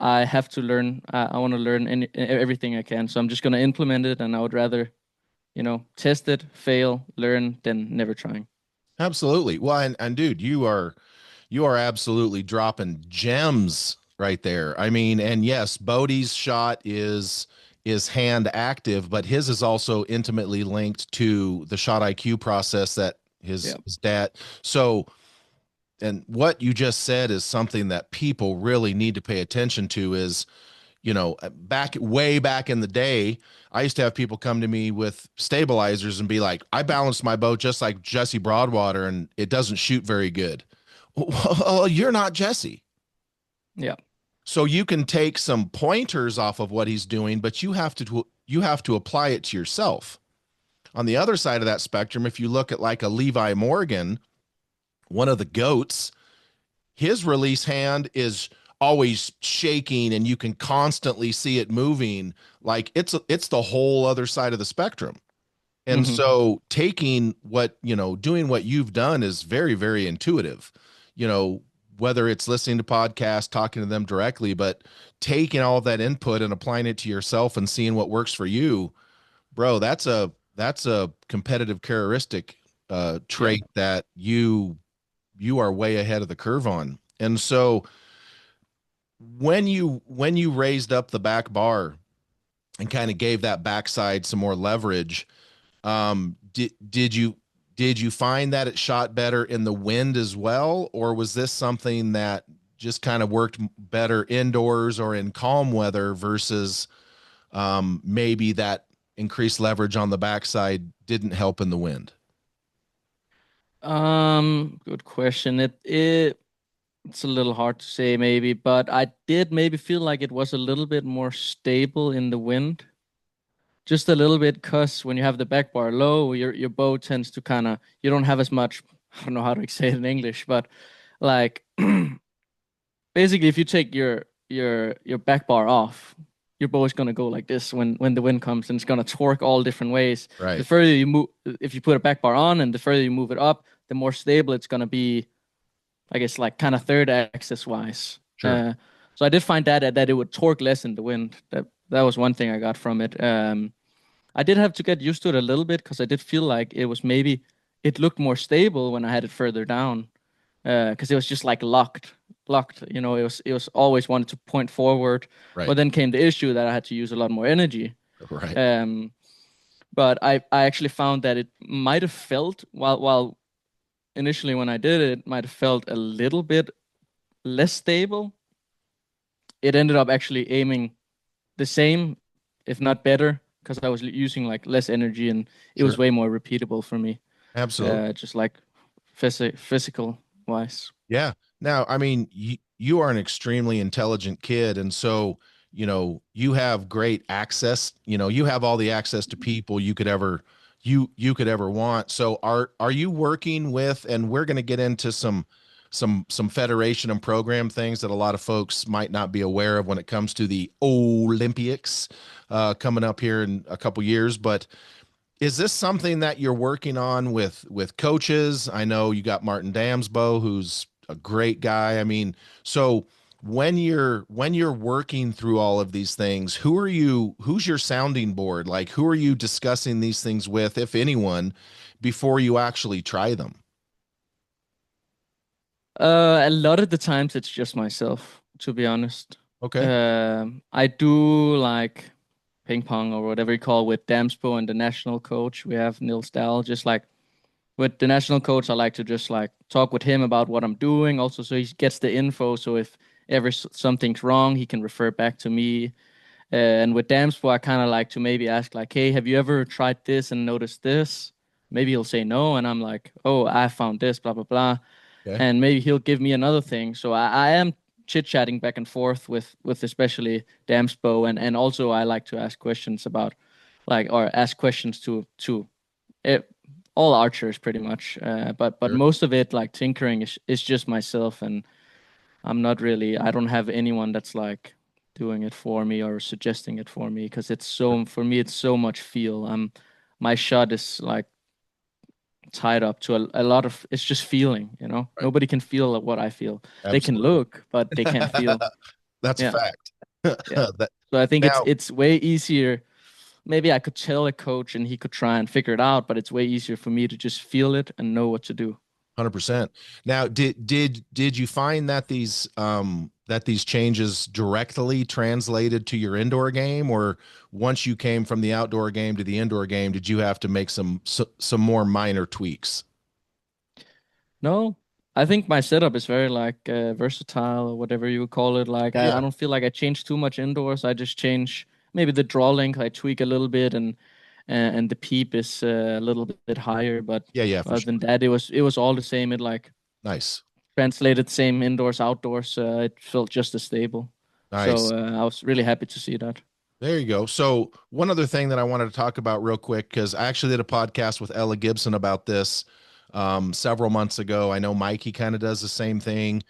[SPEAKER 2] I have to learn. I want to learn everything I can. So I'm just gonna implement it, and I would rather test it, fail, learn than never trying.
[SPEAKER 1] Absolutely. Well, and dude, you are absolutely dropping gems right there. I mean, and yes, Bodie's shot is hand active, but his is also intimately linked to the shot IQ process that his
[SPEAKER 2] Yeah.
[SPEAKER 1] his dad. So, and what you just said is something that people really need to pay attention to is, back way back in the day, I used to have people come to me with stabilizers and be like, I balanced my boat just like Jesse Broadwater and it doesn't shoot very good. Well, you're not Jesse.
[SPEAKER 2] Yeah.
[SPEAKER 1] So you can take some pointers off of what he's doing, but you have to apply it to yourself. On the other side of that spectrum, if you look at like a Levi Morgan, one of the goats, his release hand is always shaking and you can constantly see it moving, like it's the whole other side of the spectrum. And
[SPEAKER 2] Hmm.
[SPEAKER 1] so taking what, doing what you've done is very, very intuitive. You know, whether it's listening to podcasts, talking to them directly, but taking all of that input and applying it to yourself and seeing what works for you, bro, that's a competitive characteristic
[SPEAKER 2] Yeah.
[SPEAKER 1] trait that you are way ahead of the curve on. And so when you raised up the back bar and kind of gave that backside some more leverage, did you find that it shot better in the wind as well, or was this something that just kind of worked better indoors or in calm weather versus maybe that increased leverage on the backside didn't help in the wind?
[SPEAKER 2] Good question. It's a little hard to say maybe, but I did maybe feel like it was a little bit more stable in the wind. Just a little bit, cause when you have the back bar low, your bow tends to kind of you don't have as much. I don't know how to say it in English, but like basically, if you take your back bar off, your bow is gonna go like this when the wind comes, and it's gonna torque all different ways. The
[SPEAKER 1] Right.
[SPEAKER 2] further you move, if you put a back bar on, and the further you move it up, the more stable it's gonna be. I guess like kind of third axis wise.
[SPEAKER 1] Sure.
[SPEAKER 2] So I did find that it would torque less in the wind. That was one thing I got from it. I did have to get used to it a little bit because I did feel like it was maybe it looked more stable when I had it further down because it was just like locked. It was always wanted to point forward,
[SPEAKER 1] Right.
[SPEAKER 2] but then came the issue that I had to use a lot more energy.
[SPEAKER 1] Right.
[SPEAKER 2] Um, but I actually found that it might have felt while initially when I did it, it might have felt a little bit less stable. It ended up actually aiming the same, if not better, because I was using like less energy and it was
[SPEAKER 1] Sure.
[SPEAKER 2] way more repeatable for me.
[SPEAKER 1] Absolutely.
[SPEAKER 2] Just like physical wise.
[SPEAKER 1] Yeah. Now, I mean, you are an extremely intelligent kid, and so, you have great access. You have all the access to people you could ever want. So are you working with, and we're going to get into some federation and program things that a lot of folks might not be aware of when it comes to the Olympics coming up here in a couple years, but is this something that you're working on with coaches? I know you got Martin Damsbo, who's a great guy. I mean, so when you're working through all of these things, who's your sounding board? Like, who are you discussing these things with, if anyone, before you actually try them?
[SPEAKER 2] A lot of the times it's just myself, to be honest.
[SPEAKER 1] Okay.
[SPEAKER 2] I do like ping pong or whatever you call with Damspo and the national coach. We have Nils Dahl. Just like with the national coach, I like to just like talk with him about what I'm doing. Also, so he gets the info. So if ever something's wrong, he can refer back to me. And with Damspo, I kind of like to maybe ask like, "Hey, have you ever tried this and noticed this?" Maybe he'll say no, and I'm like, "Oh, I found this, blah blah blah."
[SPEAKER 1] Okay.
[SPEAKER 2] And maybe he'll give me another thing. So I am chit chatting back and forth with especially Damspo, and also I like to ask questions about like or ask questions to it, all archers pretty much. But
[SPEAKER 1] Sure.
[SPEAKER 2] most of it like tinkering is just myself, and I don't have anyone that's like doing it for me or suggesting it for me because it's so for me it's so much feel. My shot is like tied up to a lot of it's just feeling.
[SPEAKER 1] Right.
[SPEAKER 2] Nobody can feel what I feel. They can
[SPEAKER 1] Absolutely.
[SPEAKER 2] look but they can't feel.
[SPEAKER 1] That's a
[SPEAKER 2] Yeah,
[SPEAKER 1] fact.
[SPEAKER 2] yeah.
[SPEAKER 1] That
[SPEAKER 2] So I think it's
[SPEAKER 1] now,
[SPEAKER 2] it's way easier. Maybe I could tell a coach and he could try and figure it out, but it's way easier for me to just feel it and know what to do.
[SPEAKER 1] 100%. Now, did you find that these changes directly translated to your indoor game, or once you came from the outdoor game to the indoor game, did you have to make some more minor tweaks?
[SPEAKER 2] No, I think my setup is very like versatile or whatever you would call it. Like I
[SPEAKER 1] Yeah.
[SPEAKER 2] don't feel like I change too much indoors. I just change maybe the draw length. I tweak a little bit and the peep is a little bit higher. But
[SPEAKER 1] Yeah, yeah, for
[SPEAKER 2] other
[SPEAKER 1] sure.
[SPEAKER 2] than that, it was all the same. It like
[SPEAKER 1] Nice.
[SPEAKER 2] translated same indoors outdoors. It felt just as stable. So
[SPEAKER 1] Nice.
[SPEAKER 2] I was really happy to see that.
[SPEAKER 1] There you go. So one other thing that I wanted to talk about real quick, because I actually did a podcast with Ella Gibson about this several months ago. I know Mikey kind of does the same thing,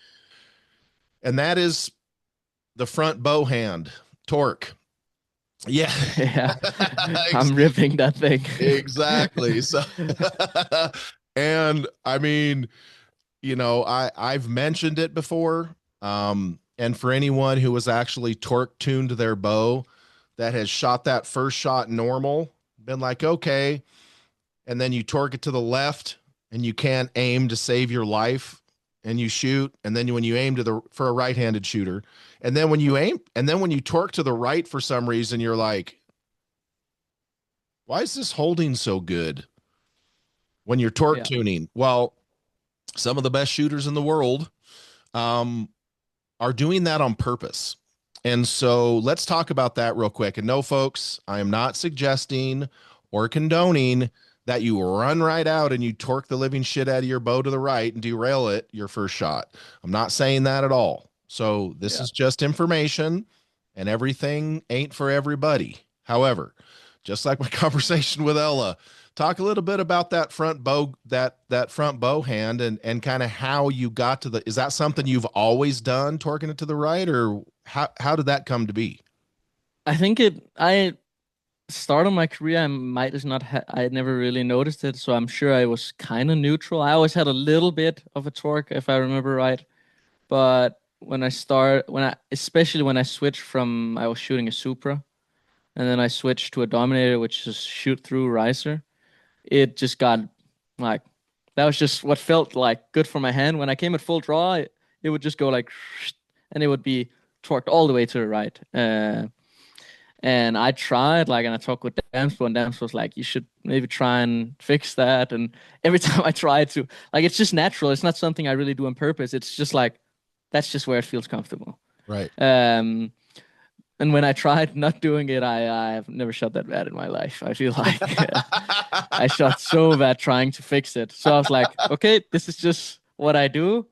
[SPEAKER 1] and that is the front bow hand torque. Yeah.
[SPEAKER 2] Yeah, I'm ripping that thing.
[SPEAKER 1] Exactly. So, and I mean, I've mentioned it before. And for anyone who was actually torque tuned their bow that has shot that first shot normal, been like, okay, and then you torque it to the left and you can't aim to save your life and you shoot. And then when you aim for a right-handed shooter, and then when you aim, and then when you torque to the right for some reason, you're like, why is this holding so good when you're torque
[SPEAKER 2] Yeah.
[SPEAKER 1] tuning? Well, some of the best shooters in the world um, are doing that on purpose. And so let's talk about that real quick. And no, folks, I am not suggesting or condoning that you run right out and you torque the living shit out of your bow to the right and derail it your first shot. I'm not saying that at all. So this
[SPEAKER 2] Yeah.
[SPEAKER 1] is just information, and everything ain't for everybody. However, just like my conversation with Ella, talk a little bit about that front bow, that front bow hand, and kind of how you got to the. Is that something you've always done, torquing it to the right, or how did that come to be?
[SPEAKER 2] I start of my career, I might as not ha I never really noticed it, so I'm sure I was kind of neutral. I always had a little bit of a torque, if I remember right. But especially when I switched from, I was shooting a Supra, and then I switched to a Dominator, which is shoot through riser. It just got like, that was just what felt like good for my hand. When I came at full draw, it would just go like, and it would be torqued all the way to the right. And I tried, like, and I talked with Damsel, and Damsel was like, you should maybe try and fix that. And every time I tried to, like, it's just natural. It's not something I really do on purpose. It's just like, that's just where it feels comfortable.
[SPEAKER 1] Right.
[SPEAKER 2] Um, and when I tried not doing it, I have never shot that bad in my life. I feel like I shot so bad trying to fix it. So I was like, okay, this is just what I do.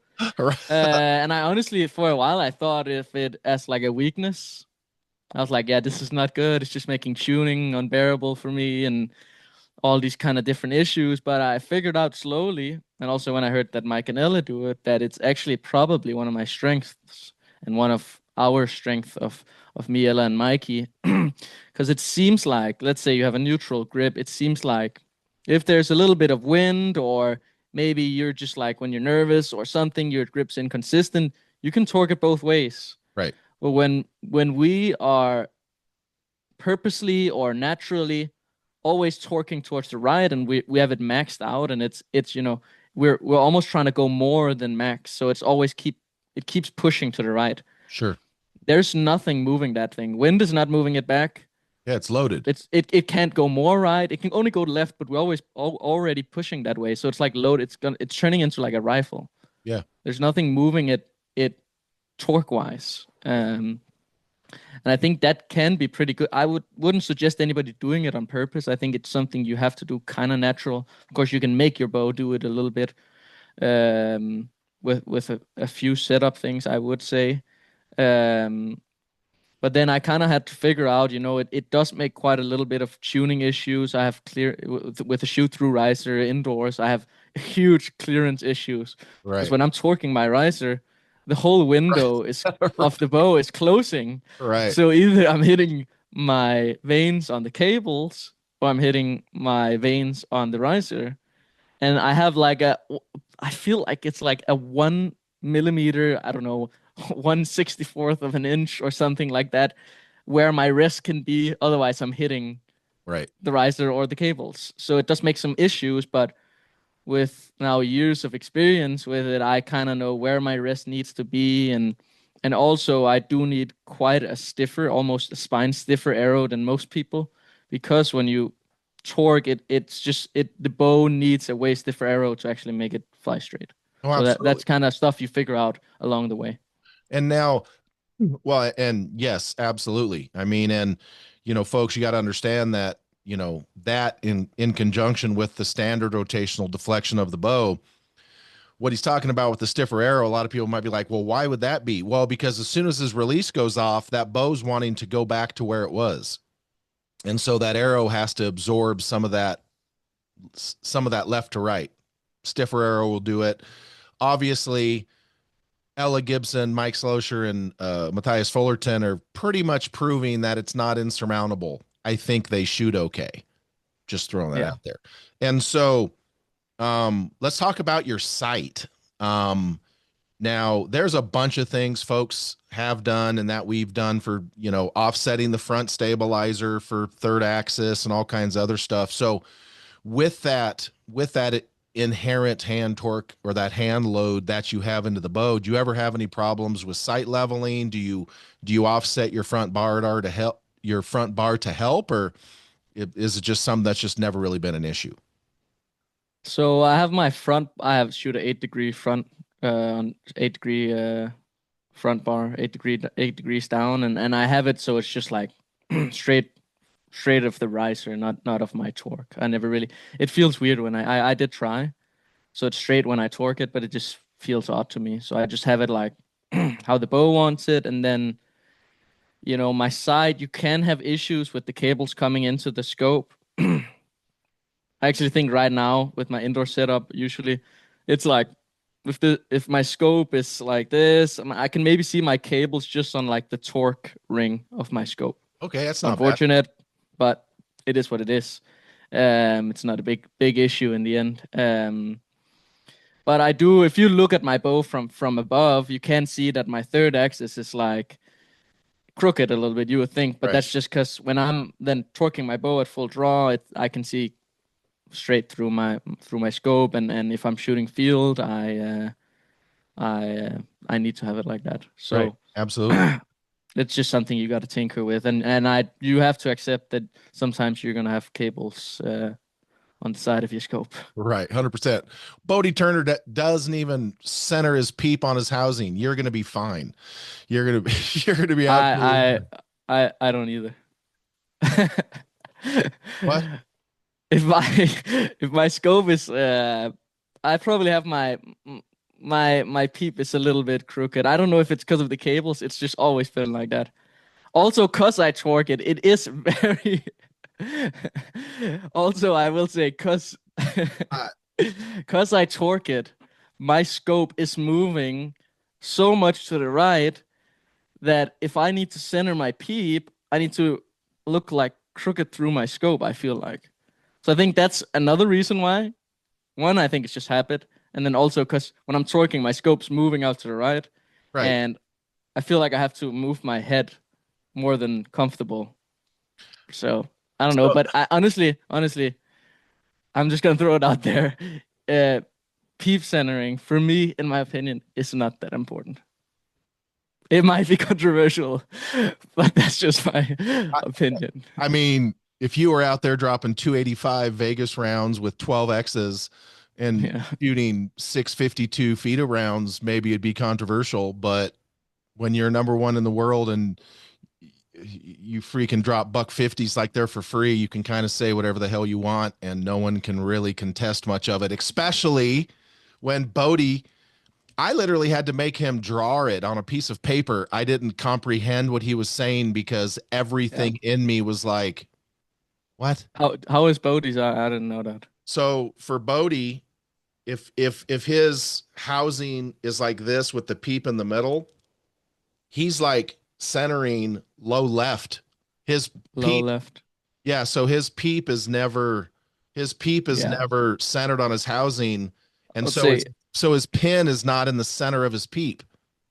[SPEAKER 2] And I honestly, for a while, I thought of it as like a weakness. I was like, yeah, this is not good. It's just making tuning unbearable for me and all these kind of different issues. But I figured out slowly, and also when I heard that Mike and Ella do it, that it's actually probably one of my strengths and one of our strength of me, Ella, and Mikey. Because it seems like, let's say you have a neutral grip, it seems like if there's a little bit of wind, or maybe you're just like when you're nervous or something, your grip's inconsistent, you can torque it both ways.
[SPEAKER 1] Right.
[SPEAKER 2] But when we are purposely or naturally always torquing towards the right, and we have it maxed out, and it's we're almost trying to go more than max, so it keeps pushing to the right.
[SPEAKER 1] Sure.
[SPEAKER 2] There's nothing moving that thing. Wind is not moving it back.
[SPEAKER 1] Yeah, it's loaded.
[SPEAKER 2] It can't go more right. It can only go left, but we're always already pushing that way. So it's like load. It's turning into like a rifle.
[SPEAKER 1] Yeah.
[SPEAKER 2] There's nothing moving it torque wise. And I think that can be pretty good. Wouldn't suggest anybody doing it on purpose. I think it's something you have to do kind of natural. Of course, you can make your bow do it a little bit with a few setup things, I would say. Um, but then I kind of had to figure out, it does make quite a little bit of tuning issues. I have with the shoot through riser indoors, I have huge clearance issues. Because
[SPEAKER 1] Right.
[SPEAKER 2] when I'm torquing my riser, the whole window is of the bow is closing.
[SPEAKER 1] Right.
[SPEAKER 2] So either I'm hitting my veins on the cables, or I'm hitting my veins on the riser. And I have I feel like it's like a 1 millimeter, I don't know, 1/64th of an inch or something like that, where my wrist can be. Otherwise, I'm hitting
[SPEAKER 1] Right.
[SPEAKER 2] the riser or the cables. So it does make some issues, but with now years of experience with it, I kind of know where my wrist needs to be, and also I do need quite a stiffer, almost a spine stiffer arrow than most people, because when you torque it, the bow needs a way stiffer arrow to actually make it fly straight.
[SPEAKER 1] Oh,
[SPEAKER 2] So
[SPEAKER 1] absolutely.
[SPEAKER 2] that's kind of stuff you figure out along the way.
[SPEAKER 1] And now, well, and yes, absolutely. I mean, and folks, you got to understand that, that in conjunction with the standard rotational deflection of the bow, what he's talking about with the stiffer arrow, a lot of people might be like, well, why would that be? Well, because as soon as his release goes off, that bow's wanting to go back to where it was. And so that arrow has to absorb some of that left to right. Stiffer arrow will do it. Obviously, Ella Gibson, Mike Slosher, and Mathias Fullerton are pretty much proving that it's not insurmountable. I think they shoot okay. Just throwing that
[SPEAKER 2] Yeah.
[SPEAKER 1] out there. And so let's talk about your sight. Now, there's a bunch of things folks have done and that we've done for, offsetting the front stabilizer for third axis and all kinds of other stuff. So with that inherent hand torque or that hand load that you have into the bow, do you ever have any problems with sight leveling? Do you offset your front bar to help, or is it just something that's just never really been an issue?
[SPEAKER 2] So I have my front. I have shoot a 8 degree front, 8 degree front bar, 8 degrees down, and I have it so it's just like straight straight of the riser, not of my torque. I never really. It feels weird when I did try, so it's straight when I torque it, but it just feels odd to me. So I just have it like how the bow wants it, and then my side. You can have issues with the cables coming into the scope. I actually think right now with my indoor setup, usually it's like if my scope is like this, I can maybe see my cables just on like the torque ring of my scope.
[SPEAKER 1] Okay, that's not bad.
[SPEAKER 2] Unfortunate, but it is what it is. It's not a big issue in the end. But I do. If you look at my bow from above, you can see that my third axis is like crooked a little bit. You would think, but
[SPEAKER 1] Right.
[SPEAKER 2] that's just because when I'm then torquing my bow at full draw, I can see straight through my scope, and if I'm shooting field, I need to have it like that.
[SPEAKER 1] Right.
[SPEAKER 2] So
[SPEAKER 1] Absolutely.
[SPEAKER 2] it's just something you got to tinker with, and you have to accept that sometimes you're gonna have cables on the side of your scope.
[SPEAKER 1] Right. 100%. Bodie Turner that doesn't even center his peep on his housing. You're going to be fine. You're going to be, you're going to be absolutely
[SPEAKER 2] I
[SPEAKER 1] fine.
[SPEAKER 2] I don't either.
[SPEAKER 1] What?
[SPEAKER 2] If my scope is I probably have my peep is a little bit crooked. I don't know if it's because of the cables. It's just always been like that. Also, cause I torque it, it is very. Also, I will say,
[SPEAKER 1] Uh,
[SPEAKER 2] cause I torque it, my scope is moving so much to the right that if I need to center my peep, I need to look like crooked through my scope. I feel like. So I think that's another reason why. One, I think it's just habit, and then also because when I'm torquing, my scope's moving out to the right,
[SPEAKER 1] right.
[SPEAKER 2] and I feel like I have to move my head more than comfortable. So I don't know,
[SPEAKER 1] So
[SPEAKER 2] but honestly, I'm just gonna throw it out there. Uh, Peep centering, for me, in my opinion, is not that important. It might be controversial, but that's just my
[SPEAKER 1] I,
[SPEAKER 2] opinion.
[SPEAKER 1] I mean, if you were out there dropping 285 Vegas rounds with 12 X's and
[SPEAKER 2] Yeah,
[SPEAKER 1] shooting 652 feet of rounds, maybe it'd be controversial. But when you're number one in the world and you freaking drop buck 50s like they're for free, you can kind of say whatever the hell you want and no one can really contest much of it, especially when Bodie, I literally had to make him draw it on a piece of paper. I didn't comprehend what he was saying because
[SPEAKER 2] yeah.
[SPEAKER 1] everything in me was like, what?
[SPEAKER 2] How is Bodie's? I didn't know that.
[SPEAKER 1] So for Bodie, if his housing is like this with the peep in the middle, he's like centering low left. His
[SPEAKER 2] Low
[SPEAKER 1] peep,
[SPEAKER 2] left.
[SPEAKER 1] yeah, so his peep is
[SPEAKER 2] Yeah,
[SPEAKER 1] never centered on his housing.
[SPEAKER 2] I
[SPEAKER 1] And
[SPEAKER 2] would
[SPEAKER 1] so
[SPEAKER 2] say.
[SPEAKER 1] his pin is not in the center of his peep,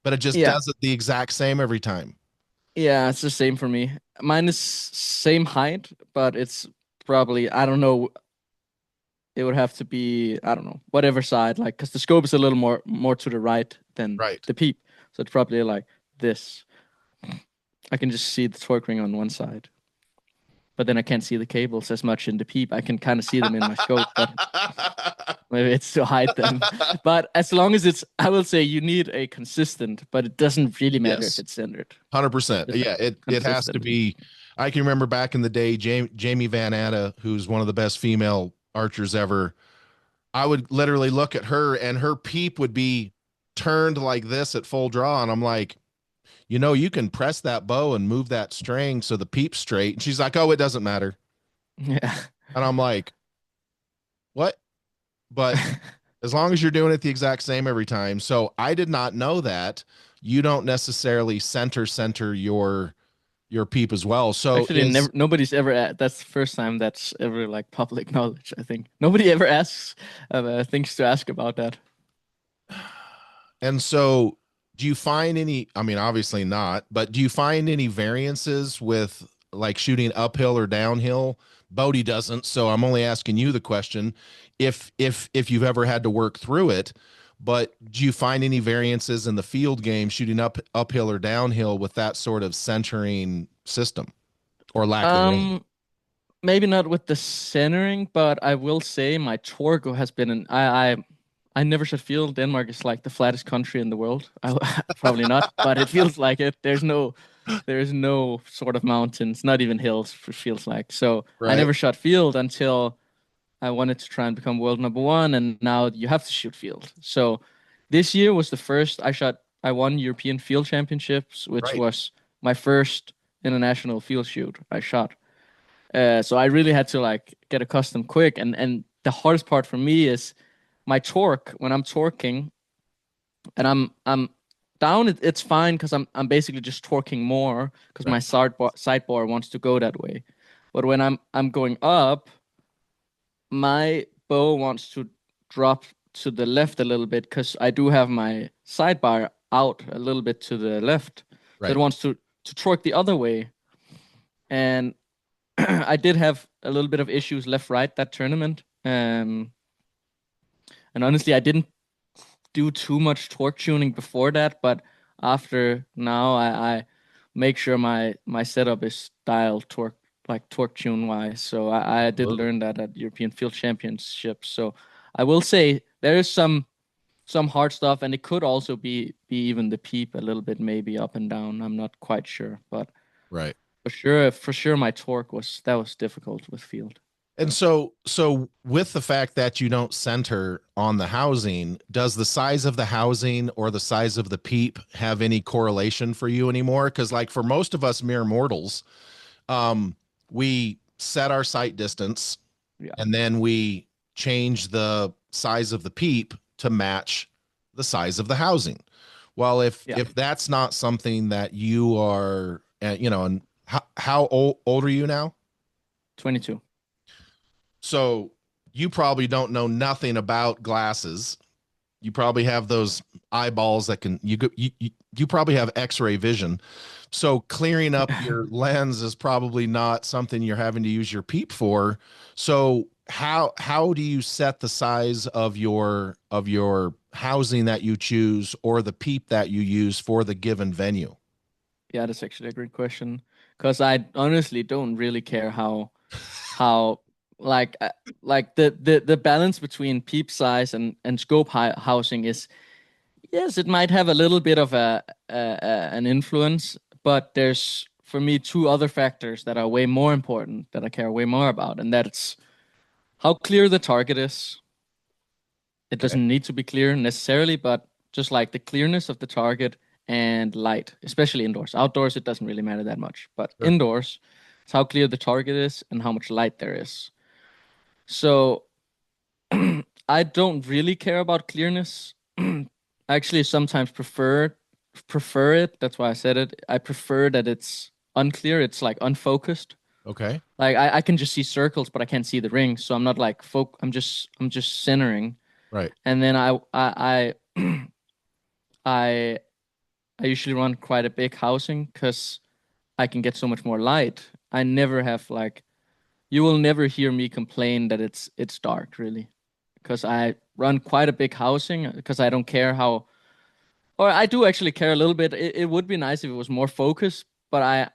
[SPEAKER 1] but it just
[SPEAKER 2] Yeah,
[SPEAKER 1] does it the exact same every time.
[SPEAKER 2] yeah, it's the same for me. Mine is same height, but it's probably I don't know. It would have to be I don't know whatever side, like because the scope is a little more to the right than
[SPEAKER 1] Right.
[SPEAKER 2] the peep, so it's probably like this. I can just see the torque ring on one side, but then I can't see the cables as much in the peep. I can kind of see them in my scope, but maybe it's to hide them. But as long as I will say you need a consistent, but it doesn't really matter if
[SPEAKER 1] Yes.
[SPEAKER 2] it's centered.
[SPEAKER 1] 100%.
[SPEAKER 2] Just like
[SPEAKER 1] Yeah, it has to
[SPEAKER 2] consistent.
[SPEAKER 1] be. I can remember back in the day, Jamie Van Atta, who's one of the best female archers ever. I would literally look at her and her peep would be turned like this at full draw. And I'm like, you can press that bow and move that string so the peep's straight. And she's like, oh, it doesn't matter.
[SPEAKER 2] Yeah.
[SPEAKER 1] And I'm like, what? But as long as you're doing it the exact same every time. So I did not know that you don't necessarily center your peep as well. So
[SPEAKER 2] Actually, nobody's ever. That's the first time that's ever like public knowledge. I think nobody ever asks thinks to ask about that.
[SPEAKER 1] And so do you find any, I mean, obviously not, but do you find any variances with like shooting uphill or downhill? Bodie doesn't, so I'm only asking you the question if you've ever had to work through it. But do you find any variances in the field game shooting uphill or downhill with that sort of centering system or lack thereof?
[SPEAKER 2] Um, Maybe not with the centering, but I will say my torque has been I never should feel Denmark is like the flattest country in the world. Probably not, but it feels like it. There's no sort of mountains, not even hills, it feels like. So I
[SPEAKER 1] Right.
[SPEAKER 2] never shot field until I wanted to try and become world number one, and now you have to shoot field. So this year was the first I won European Field Championships, which
[SPEAKER 1] Right.
[SPEAKER 2] was my first international field shoot I shot. So I really had to like get accustomed quick, and the hardest part for me is my torque when I'm torquing and I'm down. It's fine because I'm basically just torquing more because
[SPEAKER 1] Right.
[SPEAKER 2] my sidebar wants to go that way. But when I'm going up, my bow wants to drop to the left a little bit because I do have my sidebar out a little bit to the left, so it
[SPEAKER 1] Right.
[SPEAKER 2] wants to torque the other way. And I did have a little bit of issues left right that tournament. And honestly, I didn't do too much torque tuning before that, but after now, I make sure my setup is dialed torque tune wise. So I did
[SPEAKER 1] Absolutely.
[SPEAKER 2] learn that at European Field Championships. So I will say there is some hard stuff, and it could also be even the peep a little bit, maybe up and down. I'm not quite sure, but
[SPEAKER 1] Right.
[SPEAKER 2] for sure, my torque was difficult with field.
[SPEAKER 1] And so with the fact that you don't center on the housing, does the size of the housing or the size of the peep have any correlation for you anymore? Because like for most of us mere mortals, um, we set our sight distance
[SPEAKER 2] Yeah,
[SPEAKER 1] and then we change the size of the peep to match the size of the housing. Well,
[SPEAKER 2] yeah,
[SPEAKER 1] if that's not something that you are, and how old are you now?
[SPEAKER 2] 22.
[SPEAKER 1] So you probably don't know nothing about glasses. You probably have those eyeballs that can you probably have x-ray vision. So clearing up your lens is probably not something you're having to use your peep for. So how do you set the size of your housing that you choose or the peep that you use for the given venue?
[SPEAKER 2] Yeah, that's actually a great question. Because I honestly don't really care how like like the balance between peep size and scope housing is, yes, it might have a little bit of an influence, but there's for me two other factors that are way more important that I care way more about, and that's how clear the target is. It
[SPEAKER 1] Okay.
[SPEAKER 2] doesn't need to be clear necessarily, but just like the clearness of the target and light, especially indoors. Outdoors, it doesn't really matter that much, but
[SPEAKER 1] Sure.
[SPEAKER 2] indoors, it's how clear the target is and how much light there is. So I don't really care about clearness. I actually sometimes prefer it. That's why I said it. I prefer that it's unclear. It's like unfocused.
[SPEAKER 1] Okay.
[SPEAKER 2] Like I can just see circles, but I can't see the rings. So I'm not like I'm just centering.
[SPEAKER 1] Right.
[SPEAKER 2] And then I I usually run quite a big housing because I can get so much more light. I never have like you will never hear me complain that it's dark really because I run quite a big housing because I don't care how, or I do actually care a little bit. It would be nice if it was more focused, but I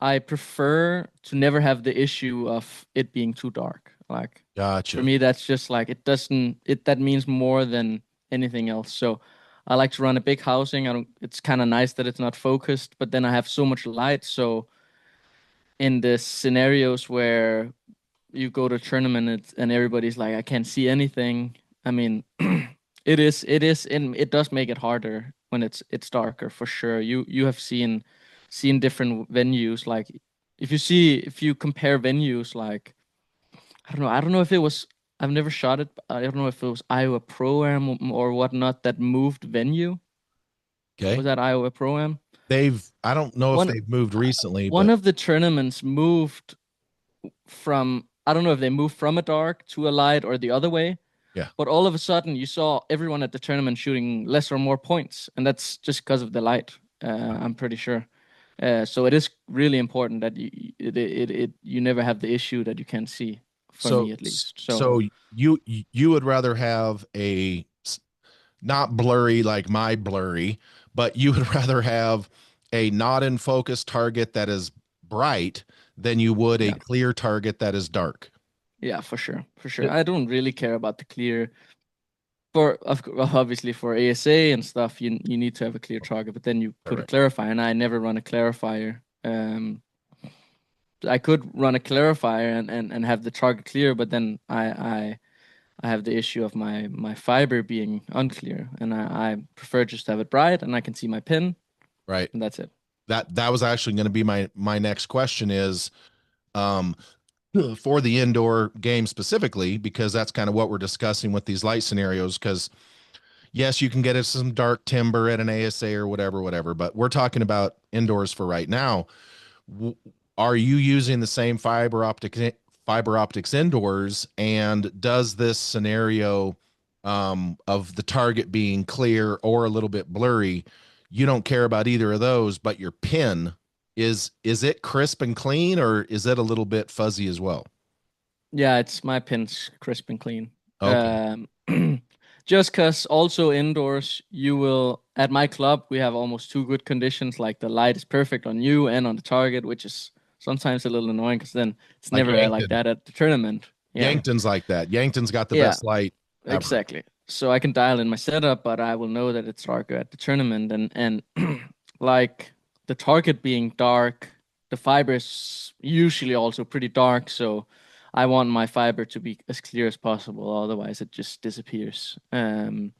[SPEAKER 2] I prefer to never have the issue of it being too dark. Like for
[SPEAKER 1] Gotcha.
[SPEAKER 2] me, that's just like it doesn't it that means more than anything else. So I like to run a big housing. I don't. It's kind of nice that it's not focused, but then I have so much light. So in the scenarios where you go to a tournament and everybody's like, I can't see anything. I mean, and it does make it harder when it's darker for sure. You have seen different venues. Like if you compare venues, like I don't know if it was. I've never shot it. I don't know if it was Iowa Pro-Am or whatnot that moved venue.
[SPEAKER 1] Okay.
[SPEAKER 2] Was that Iowa Pro-Am?
[SPEAKER 1] I don't know if
[SPEAKER 2] One
[SPEAKER 1] they've moved
[SPEAKER 2] uh,
[SPEAKER 1] recently,
[SPEAKER 2] one
[SPEAKER 1] but
[SPEAKER 2] of the tournaments moved from I don't know if they moved from a dark to a light or the other way,
[SPEAKER 1] Yeah.
[SPEAKER 2] but all of a sudden you saw everyone at the tournament shooting less or more points, and that's just because of the light. I'm pretty sure. So it is really important that you never have the issue that you can't see, for
[SPEAKER 1] So
[SPEAKER 2] me at least. So
[SPEAKER 1] so you would rather have not blurry like my blurry, but you would rather have a not in focus target that is bright than you would a
[SPEAKER 2] yeah,
[SPEAKER 1] clear target that is dark.
[SPEAKER 2] yeah, for sure, for sure.
[SPEAKER 1] Th-
[SPEAKER 2] I don't really care about the clear. Obviously for ASA and stuff, you need to have a clear target, but then you
[SPEAKER 1] Right,
[SPEAKER 2] put a
[SPEAKER 1] right.
[SPEAKER 2] clarifier, and I never run a clarifier. I could run a clarifier and have the target clear, but then I have the issue of my fiber being unclear, and I prefer just to have it bright and I can see my pin,
[SPEAKER 1] Right.
[SPEAKER 2] and that's it.
[SPEAKER 1] That was actually going to be my next question is um for the indoor game specifically, because that's kind of what we're discussing with these light scenarios. Because yes, you can get us some dark timber at an ASA or whatever, but we're talking about indoors for right now. Are you using the same fiber optics indoors? And does this scenario of the target being clear or a little bit blurry, you don't care about either of those, but your pin is it crisp and clean, or is it a little bit fuzzy as well?
[SPEAKER 2] Yeah, it's my pin's crisp and clean.
[SPEAKER 1] Okay,
[SPEAKER 2] Just because also indoors, you will, at my club, we have almost two good conditions. Like the light is perfect on you and on the target, which is sometimes a little annoying because then it's
[SPEAKER 1] like
[SPEAKER 2] never like
[SPEAKER 1] Yankton.
[SPEAKER 2] that at the tournament. Yeah.
[SPEAKER 1] Yankton's like that. Yankton's got the
[SPEAKER 2] Yeah,
[SPEAKER 1] best light ever.
[SPEAKER 2] exactly. So I can dial in my setup, but I will know that it's darker at the tournament, and like the target being dark, the fiber is usually also pretty dark, so I want my fiber to be as clear as possible, otherwise it just disappears. And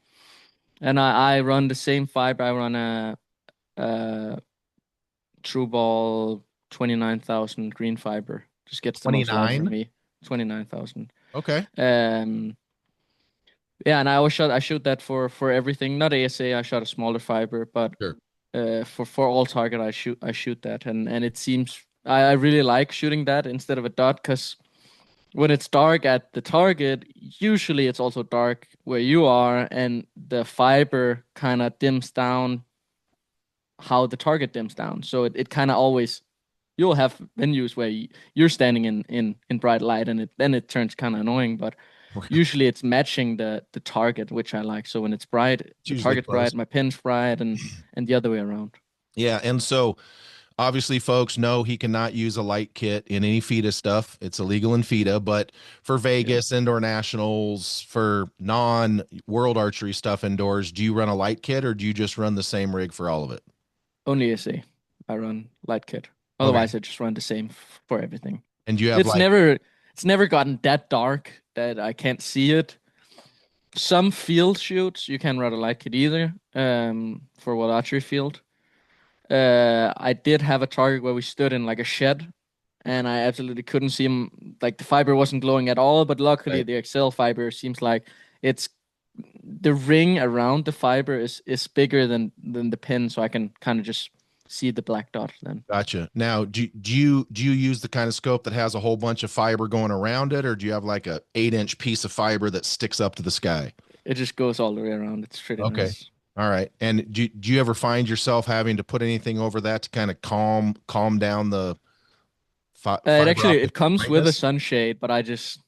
[SPEAKER 2] I run the same fiber. I run a True Ball 29,000 green fiber. Just gets the most love from
[SPEAKER 1] 29.
[SPEAKER 2] me. 29,000.
[SPEAKER 1] Okay.
[SPEAKER 2] Um, Yeah, and I shoot that for everything. Not ASA, I shot a smaller fiber, but
[SPEAKER 1] Sure.
[SPEAKER 2] for all target I shoot that, and it seems I really like shooting that instead of a dot, because when it's dark at the target, usually it's also dark where you are, and the fiber kind of dims down how the target dims down. So it kind of always, you'll have venues where you're standing in bright light, and it turns kind of annoying, but usually it's matching the target, which I like. So when it's bright,
[SPEAKER 1] It's
[SPEAKER 2] the
[SPEAKER 1] usually
[SPEAKER 2] target's bright,
[SPEAKER 1] close.
[SPEAKER 2] my pin's bright, and the other way around.
[SPEAKER 1] Yeah, and so obviously, folks know he cannot use a light kit in any FIDA stuff. It's illegal in FIDA, but for
[SPEAKER 2] Yep.
[SPEAKER 1] Vegas, indoor nationals, for non world archery stuff indoors, do you run a light kit or do you just run the same rig for all of it?
[SPEAKER 2] Only SA. I run light kit.
[SPEAKER 1] Okay.
[SPEAKER 2] Otherwise, I just run the same for everything.
[SPEAKER 1] And you have
[SPEAKER 2] It's
[SPEAKER 1] like,
[SPEAKER 2] never it's never gotten that dark that I can't see it. Some field shoots you can run a light kit either. For World Archery field. I did have a target where we stood in like a shed, and I absolutely couldn't see him. Like the fiber wasn't glowing at all, but luckily
[SPEAKER 1] right,
[SPEAKER 2] the Excel fiber seems like it's the ring around the fiber is bigger than the pin, so I can kind of just see the black dot then.
[SPEAKER 1] gotcha. Now, do you use the kind of scope that has a whole bunch of fiber going around it, or do you have like a 8-inch piece of fiber that sticks up to the sky?
[SPEAKER 2] It just goes all the way around. It's pretty
[SPEAKER 1] Okay.
[SPEAKER 2] nice.
[SPEAKER 1] All right. And do you ever find yourself having to put anything over that to kind of calm down the
[SPEAKER 2] It
[SPEAKER 1] fiber
[SPEAKER 2] actually
[SPEAKER 1] optic
[SPEAKER 2] it comes with a
[SPEAKER 1] brightness?
[SPEAKER 2] sunshade, but I just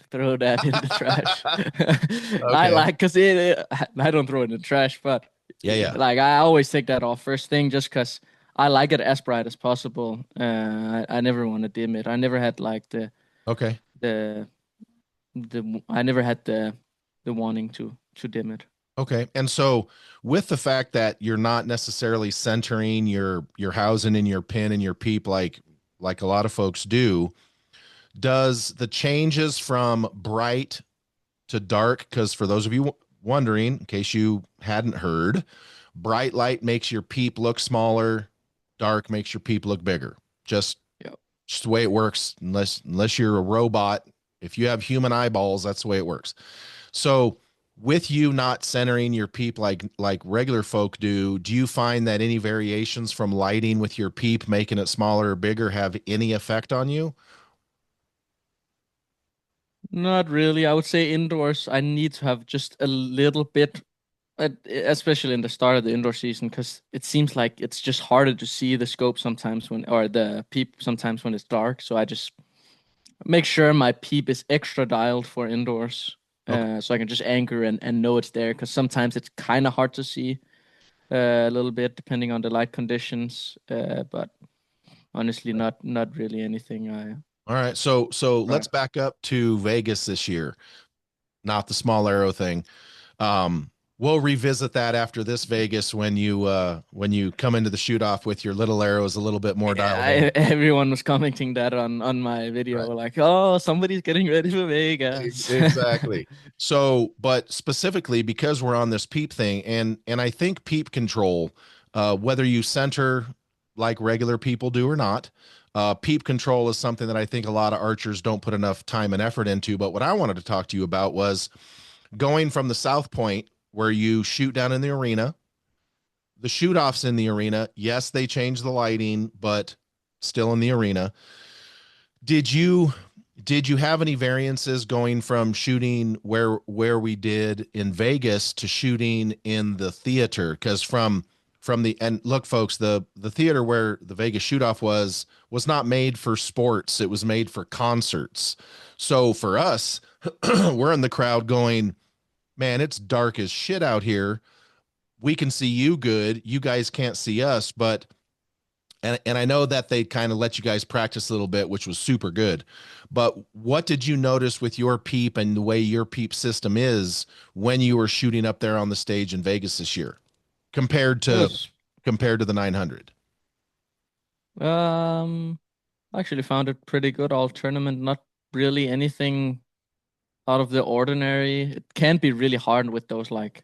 [SPEAKER 2] throw that in the trash. I
[SPEAKER 1] Okay.
[SPEAKER 2] like because I don't throw it in the trash, but
[SPEAKER 1] Yeah, yeah.
[SPEAKER 2] like I always take that off first thing just because I like it as bright as possible. I never want to dim it. I never had like
[SPEAKER 1] Okay.
[SPEAKER 2] the I never had the wanting to dim it.
[SPEAKER 1] Okay. And so with the fact that you're not necessarily centering your housing and your pin and your peep like a lot of folks do, does the changes from bright to dark, because for those of you wondering, in case you hadn't heard, bright light makes your peep look smaller, dark makes your peep look bigger. Just
[SPEAKER 2] Yep.
[SPEAKER 1] just the way it works, unless you're a robot. If you have human eyeballs, that's the way it works. So with you not centering your peep like regular folk do you find that any variations from lighting with your peep, making it smaller or bigger, have any effect on you?
[SPEAKER 2] Not really. I would say indoors, I need to have just a little bit, especially in the start of the indoor season, because it seems like it's just harder to see the scope sometimes when, or the peep sometimes when it's dark. So I just make sure my peep is extra dialed for indoors,
[SPEAKER 1] Okay.
[SPEAKER 2] so I can just anchor and know it's there. Because sometimes it's kind of hard to see a little bit depending on the light conditions. But honestly, not really anything. I
[SPEAKER 1] All right. So let's
[SPEAKER 2] right.
[SPEAKER 1] back up to Vegas this year, not the small arrow thing. Um, we'll revisit that after this Vegas when you come into the shoot off with your little arrows a little bit more dialed in.
[SPEAKER 2] Everyone was commenting that on my video,
[SPEAKER 1] Right.
[SPEAKER 2] like, "Oh, somebody's getting ready for Vegas."
[SPEAKER 1] Exactly. So, but specifically because we're on this peep thing, and I think peep control, whether you center like regular people do or not, peep control is something that I think a lot of archers don't put enough time and effort into. But what I wanted to talk to you about was going from the south point where you shoot down in the arena, the shoot offs in the arena. Yes, they changed the lighting, but still in the arena. Did you did you have any variances going from shooting where we did in Vegas to shooting in the theater? Because from the and look, folks, the theater where the Vegas shoot off was not made for sports. It was made for concerts. So for us, we're in the crowd going, man, it's dark as shit out here. We can see you good. You guys can't see us, but and I know that they kind of let you guys practice a little bit, which was super good. But what did you notice with your peep and the way your peep system is when you were shooting up there on the stage in Vegas this year compared
[SPEAKER 2] It
[SPEAKER 1] to
[SPEAKER 2] was
[SPEAKER 1] the 900?
[SPEAKER 2] um I actually found it pretty good all tournament. Not really anything out of the ordinary. It can be really hard with those like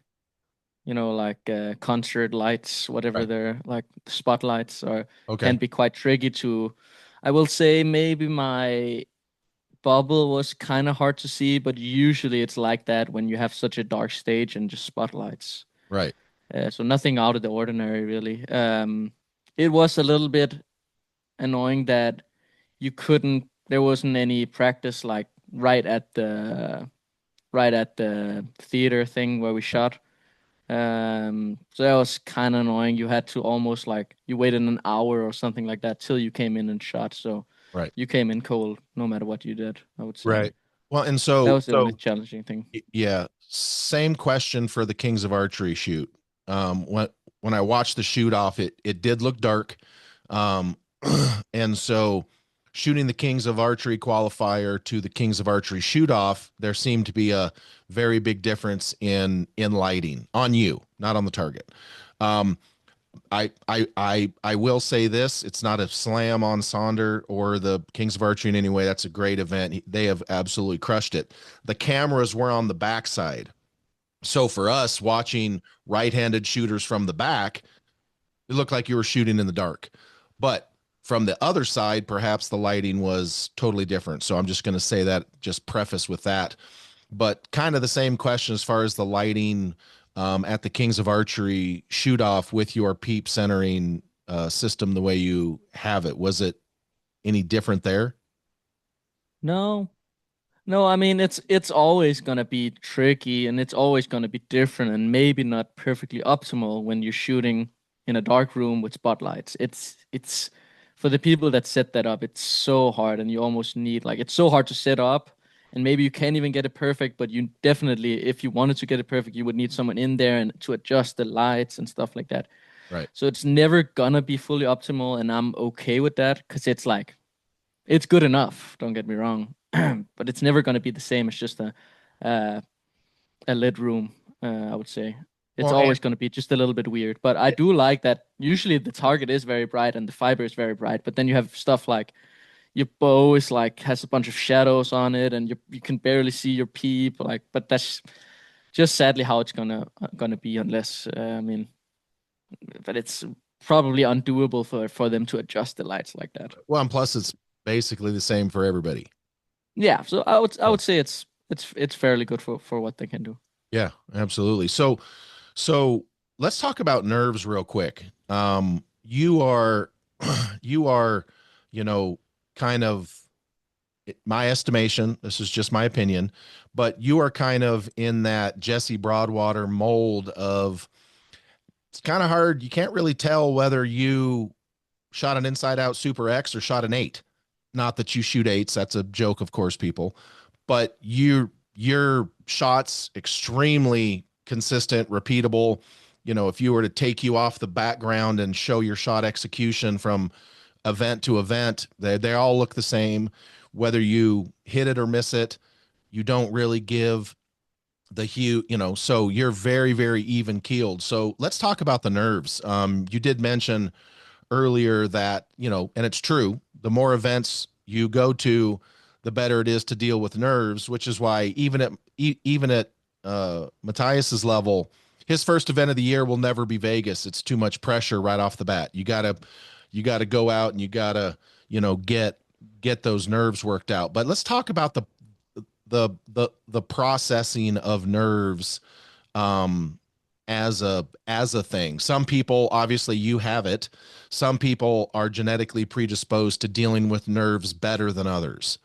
[SPEAKER 2] like concert lights, whatever
[SPEAKER 1] Right.
[SPEAKER 2] they're like spotlights, or
[SPEAKER 1] Okay.
[SPEAKER 2] can be quite tricky to. I will say maybe my bubble was kind of hard to see, but usually it's like that when you have such a dark stage and just spotlights.
[SPEAKER 1] Right.
[SPEAKER 2] So nothing out of the ordinary, really. It was a little bit annoying that you couldn't. There wasn't any practice like right at the theater thing where we
[SPEAKER 1] Right.
[SPEAKER 2] shot. So that was kind of annoying. You had to almost like you waited an hour or something like that till you came in and shot. So
[SPEAKER 1] Right.
[SPEAKER 2] you came in cold no matter what you did, I would say.
[SPEAKER 1] Right. Well, and
[SPEAKER 2] That
[SPEAKER 1] so
[SPEAKER 2] was the only challenging thing.
[SPEAKER 1] yeah, same question for the Kings of Archery shoot. When I watched the shoot off, it did look dark. Um, and so shooting the Kings of Archery qualifier to the Kings of Archery shoot off, there seemed to be a very big difference in lighting on you, not on the target. Um, I will say this: it's not a slam on Sonder or the Kings of Archery in any way. That's a great event. They have absolutely crushed it. The cameras were on the backside, so for us watching right-handed shooters from the back, it looked like you were shooting in the dark. But from the other side, perhaps the lighting was totally different. So I'm just going to say that, just preface with that. But kind of the same question as far as the lighting at the Kings of Archery shoot off with your peep centering system the way you have it. Was it any different there?
[SPEAKER 2] No, no, I mean it's always gonna be tricky and it's always gonna be different and maybe not perfectly optimal when you're shooting in a dark room with spotlights. It's for the people that set that up, it's so hard and you almost need like it's so hard to set up and maybe you can't even get it perfect, but you definitely if you wanted to get it perfect, you would need someone in there and to adjust the lights and stuff like that.
[SPEAKER 1] Right.
[SPEAKER 2] So it's never gonna be fully optimal and I'm okay with that because it's like it's good enough, don't get me wrong, but it's never going to be the same. It's just uh, a lit room, I would say. It's
[SPEAKER 1] Well, and
[SPEAKER 2] always going to be just a little bit weird. But I do like that usually the target is very bright and the fiber is very bright, but then you have stuff like your bow is like has a bunch of shadows on it and you can barely see your peep like but that's just sadly how it's gonna be unless I mean but it's probably undoable for them to adjust the lights like that.
[SPEAKER 1] well, and plus it's basically the same for everybody.
[SPEAKER 2] Yeah, so I
[SPEAKER 1] So
[SPEAKER 2] would say it's fairly good for what they can do.
[SPEAKER 1] yeah, absolutely. So let's talk about nerves real quick. You are you are, you know, kind of my estimation, this is just my opinion, but you are kind of in that Jesse Broadwater mold of it's kind of hard. You can't really tell whether you shot an inside out super X or shot an eight. Not that you shoot eights. That's a joke, of course, people, but your shots extremely consistent, repeatable. You know, if you were to take you off the background and show your shot execution from event to event, they all look the same. Whether you hit it or miss it, you don't really give the hue, you know, so you're very, very even keeled. So let's talk about the nerves. You did mention earlier that, you know, and it's true, the more events you go to, the better it is to deal with nerves, which is why even at Matthias's level, his first event of the year will never be Vegas. It's too much pressure right off the bat. You gotta go out and you gotta, you know, get those nerves worked out. But let's talk about the processing of nerves as a thing. Some people, obviously you have it. Some people are genetically predisposed to dealing with nerves better than others.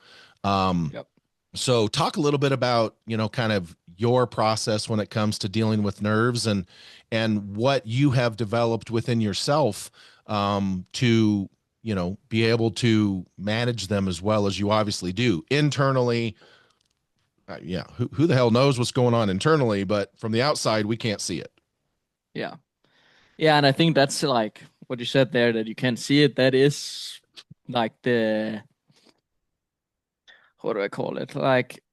[SPEAKER 1] Um,
[SPEAKER 2] Yep.
[SPEAKER 1] so talk a little bit about, you know, kind of your process when it comes to dealing with nerves and what you have developed within yourself to, you know, be able to manage them as well as you obviously do internally. Yeah, who the hell knows what's going on internally, but from the outside we can't see it.
[SPEAKER 2] Yeah. Yeah, and I think that's like what you said there, that you can't see it. That is like the, what do I call it? Like,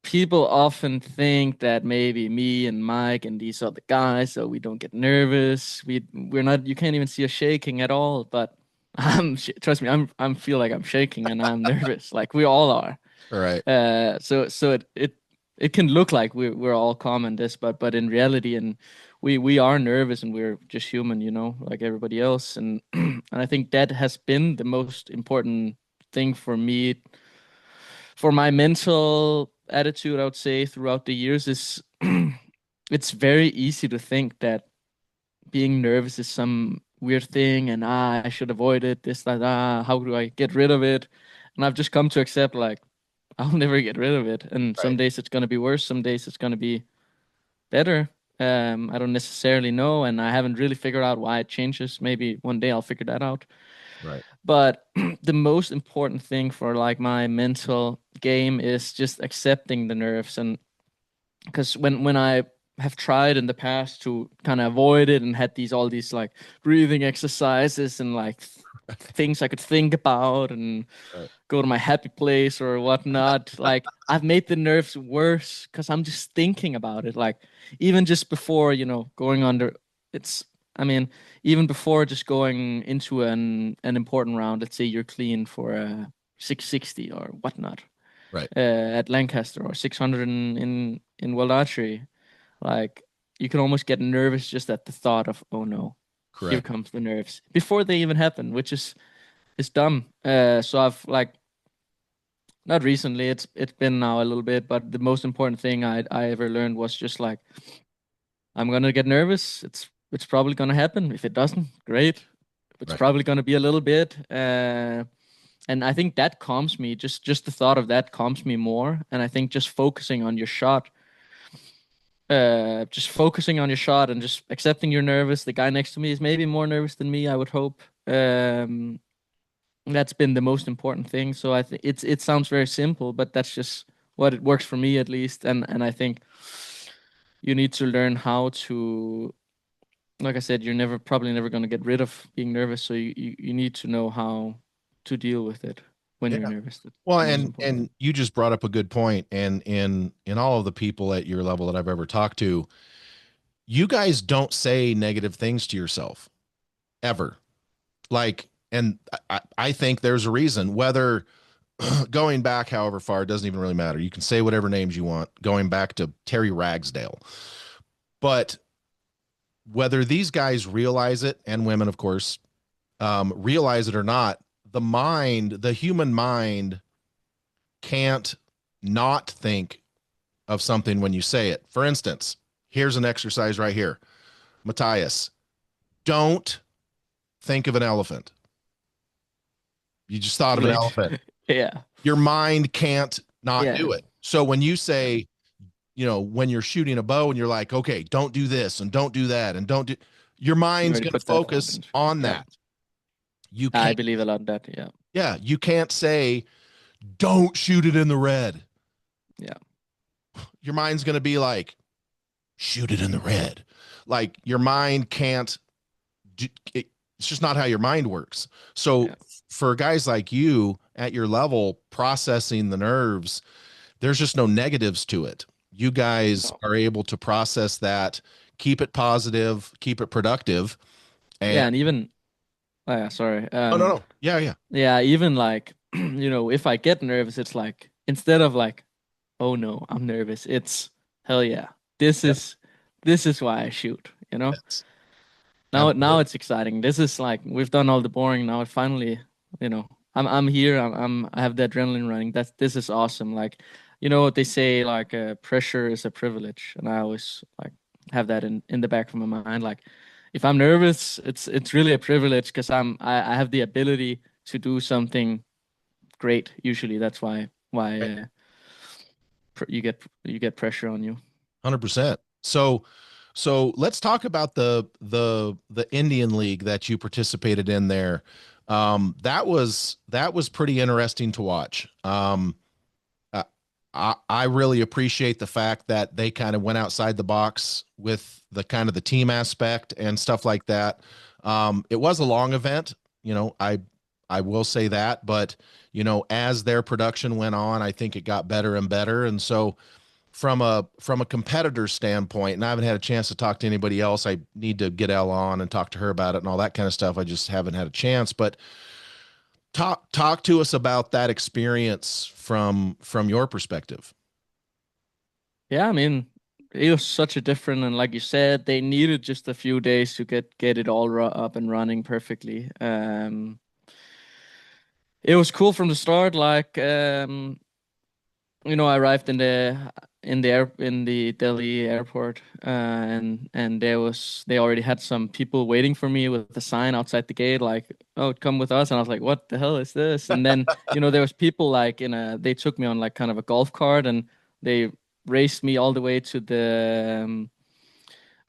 [SPEAKER 2] people often think that maybe me and Mike and these other guys, so we don't get nervous. We're not. You can't even see us shaking at all. But trust me, I'm feel like I'm shaking and I'm nervous. Like we all are.
[SPEAKER 1] All right.
[SPEAKER 2] So it can look like we're all calm in this, but in reality, and we are nervous and we're just human, you know, like everybody else. And and I think that has been the most important thing for me, for my mental attitude, I would say, throughout the years is it's very easy to think that being nervous is some weird thing and I should avoid it, this, that, how do I get rid of it? And I've just come to accept like I'll never get rid of it. And some
[SPEAKER 1] Right.
[SPEAKER 2] days it's gonna be worse, some days it's gonna be better. I don't necessarily know, and I haven't really figured out why it changes. Maybe one day I'll figure that out.
[SPEAKER 1] Right.
[SPEAKER 2] But the most important thing for like my mental game is just accepting the nerves. And because when I have tried in the past to kind of avoid it and had these all these like breathing exercises and like things I could think about and
[SPEAKER 1] Right.
[SPEAKER 2] go to my happy place or whatnot, like I've made the nerves worse because I'm just thinking about it. Like even just before, you know, going under, it's, I mean, even before just going into an important round, let's say you're clean for a 660 or whatnot,
[SPEAKER 1] Right.
[SPEAKER 2] at Lancaster or 600 in World Archery, like you can almost get nervous just at the thought of, oh no, here
[SPEAKER 1] Correct.
[SPEAKER 2] comes the nerves before they even happen, which is dumb. So I've like, not recently, it's been now a little bit, but the most important thing I ever learned was just like, I'm gonna get nervous. It's probably gonna happen. If it doesn't, great. It's
[SPEAKER 1] Right.
[SPEAKER 2] probably gonna be a little bit. And I think that calms me. Just the thought of that calms me more. And I think just focusing on your shot, just focusing on your shot and just accepting you're nervous. The guy next to me is maybe more nervous than me, I would hope. That's been the most important thing. So I think it sounds very simple, but that's just what it works for me at least. And I think you need to learn how to, like I said, you're never probably never going to get rid of being nervous. So you need to know how to deal with it when
[SPEAKER 1] Yeah.
[SPEAKER 2] you're nervous. That's
[SPEAKER 1] Well,
[SPEAKER 2] the most important
[SPEAKER 1] and
[SPEAKER 2] thing.
[SPEAKER 1] you just brought up a good point, and in all of the people at your level that I've ever talked to, you guys don't say negative things to yourself ever. Like, and I think there's a reason. Whether going back however far, it doesn't even really matter. You can say whatever names you want, going back to Terry Ragsdale. But whether these guys realize it, and women, of course, realize it or not, the human mind can't not think of something when you say it. For instance, here's an exercise right here. Matthias, don't think of an elephant. You just thought
[SPEAKER 2] Too
[SPEAKER 1] of an
[SPEAKER 2] late.
[SPEAKER 1] elephant.
[SPEAKER 2] Yeah.
[SPEAKER 1] Your mind can't not
[SPEAKER 2] Yeah.
[SPEAKER 1] do it. So when you
[SPEAKER 2] Yeah.
[SPEAKER 1] say, when you're shooting a bow and you're like, okay, don't do this and don't do that and don't do, your
[SPEAKER 2] You
[SPEAKER 1] mind's
[SPEAKER 2] already
[SPEAKER 1] going to
[SPEAKER 2] put that thought
[SPEAKER 1] focus
[SPEAKER 2] into.
[SPEAKER 1] on
[SPEAKER 2] Yeah.
[SPEAKER 1] that. You
[SPEAKER 2] I
[SPEAKER 1] can't,
[SPEAKER 2] believe a lot in that. Yeah.
[SPEAKER 1] yeah, you can't say, don't shoot it in the red.
[SPEAKER 2] Yeah.
[SPEAKER 1] Your mind's going to be like, shoot it in the red. Like your mind can't, it's just not how your mind works. So
[SPEAKER 2] Yeah.
[SPEAKER 1] for guys like you at your level, processing the nerves, there's just no negatives to it. You guys
[SPEAKER 2] No.
[SPEAKER 1] are able to process that, keep it positive, keep it productive. And
[SPEAKER 2] Yeah. And even, oh, yeah, sorry.
[SPEAKER 1] oh no, no. Yeah, yeah.
[SPEAKER 2] Yeah, even like, if I get nervous, it's like, instead of like, oh no, I'm nervous, it's hell yeah. This
[SPEAKER 1] Yep.
[SPEAKER 2] is this is why I shoot, you know?
[SPEAKER 1] Yes.
[SPEAKER 2] Now
[SPEAKER 1] Absolutely.
[SPEAKER 2] it's exciting. This is like we've done all the boring. Now it finally, I'm here. I have the adrenaline running. This is awesome. Like, what they say, like pressure is a privilege, and I always like have that in the back of my mind. Like, if I'm nervous, it's really a privilege because I have the ability to do something great. Usually, that's why
[SPEAKER 1] Right.
[SPEAKER 2] you get pressure on you.
[SPEAKER 1] 100%. So let's talk about the Indian League that you participated in there. That was pretty interesting to watch. Uh, I really appreciate the fact that they kind of went outside the box with the kind of the team aspect and stuff like that. It was a long event, I will say that, but as their production went on, I think it got better and better. And so from a competitor standpoint, and I haven't had a chance to talk to anybody else. I need to get Elle on and talk to her about it and all that kind of stuff. I just haven't had a chance. But talk to us about that experience from your perspective.
[SPEAKER 2] Yeah, I mean, it was such a different, and like you said, they needed just a few days to get it all up and running perfectly. It was cool from the start. Like, I arrived in the Delhi airport, and they already had some people waiting for me with the sign outside the gate, like, "Oh, come with us." And I was like, "What the hell is this?" And then there was people like they took me on like kind of a golf cart, and they raced me all the way to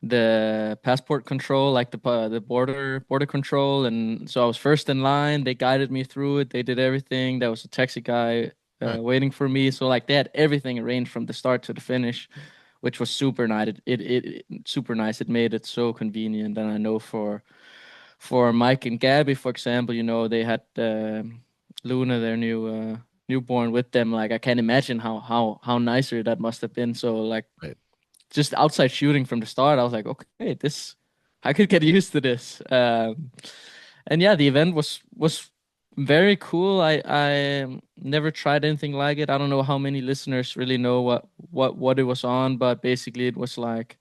[SPEAKER 2] the passport control, like the border control, and so I was first in line. They guided me through it. They did everything. There was a taxi guy
[SPEAKER 1] Right.
[SPEAKER 2] waiting for me. So like they had everything arranged from the start to the finish, which was super nice. It super nice. It made it so convenient. And I know for Mike and Gabby, for example, they had Luna, their newborn, with them. Like I can't imagine how nicer that must have been. So like
[SPEAKER 1] Right.
[SPEAKER 2] just outside shooting from the start, I was like, okay, this I could get used to this. And yeah, the event was very cool. I never tried anything like it. I don't know how many listeners really know what it was on, but basically it was like,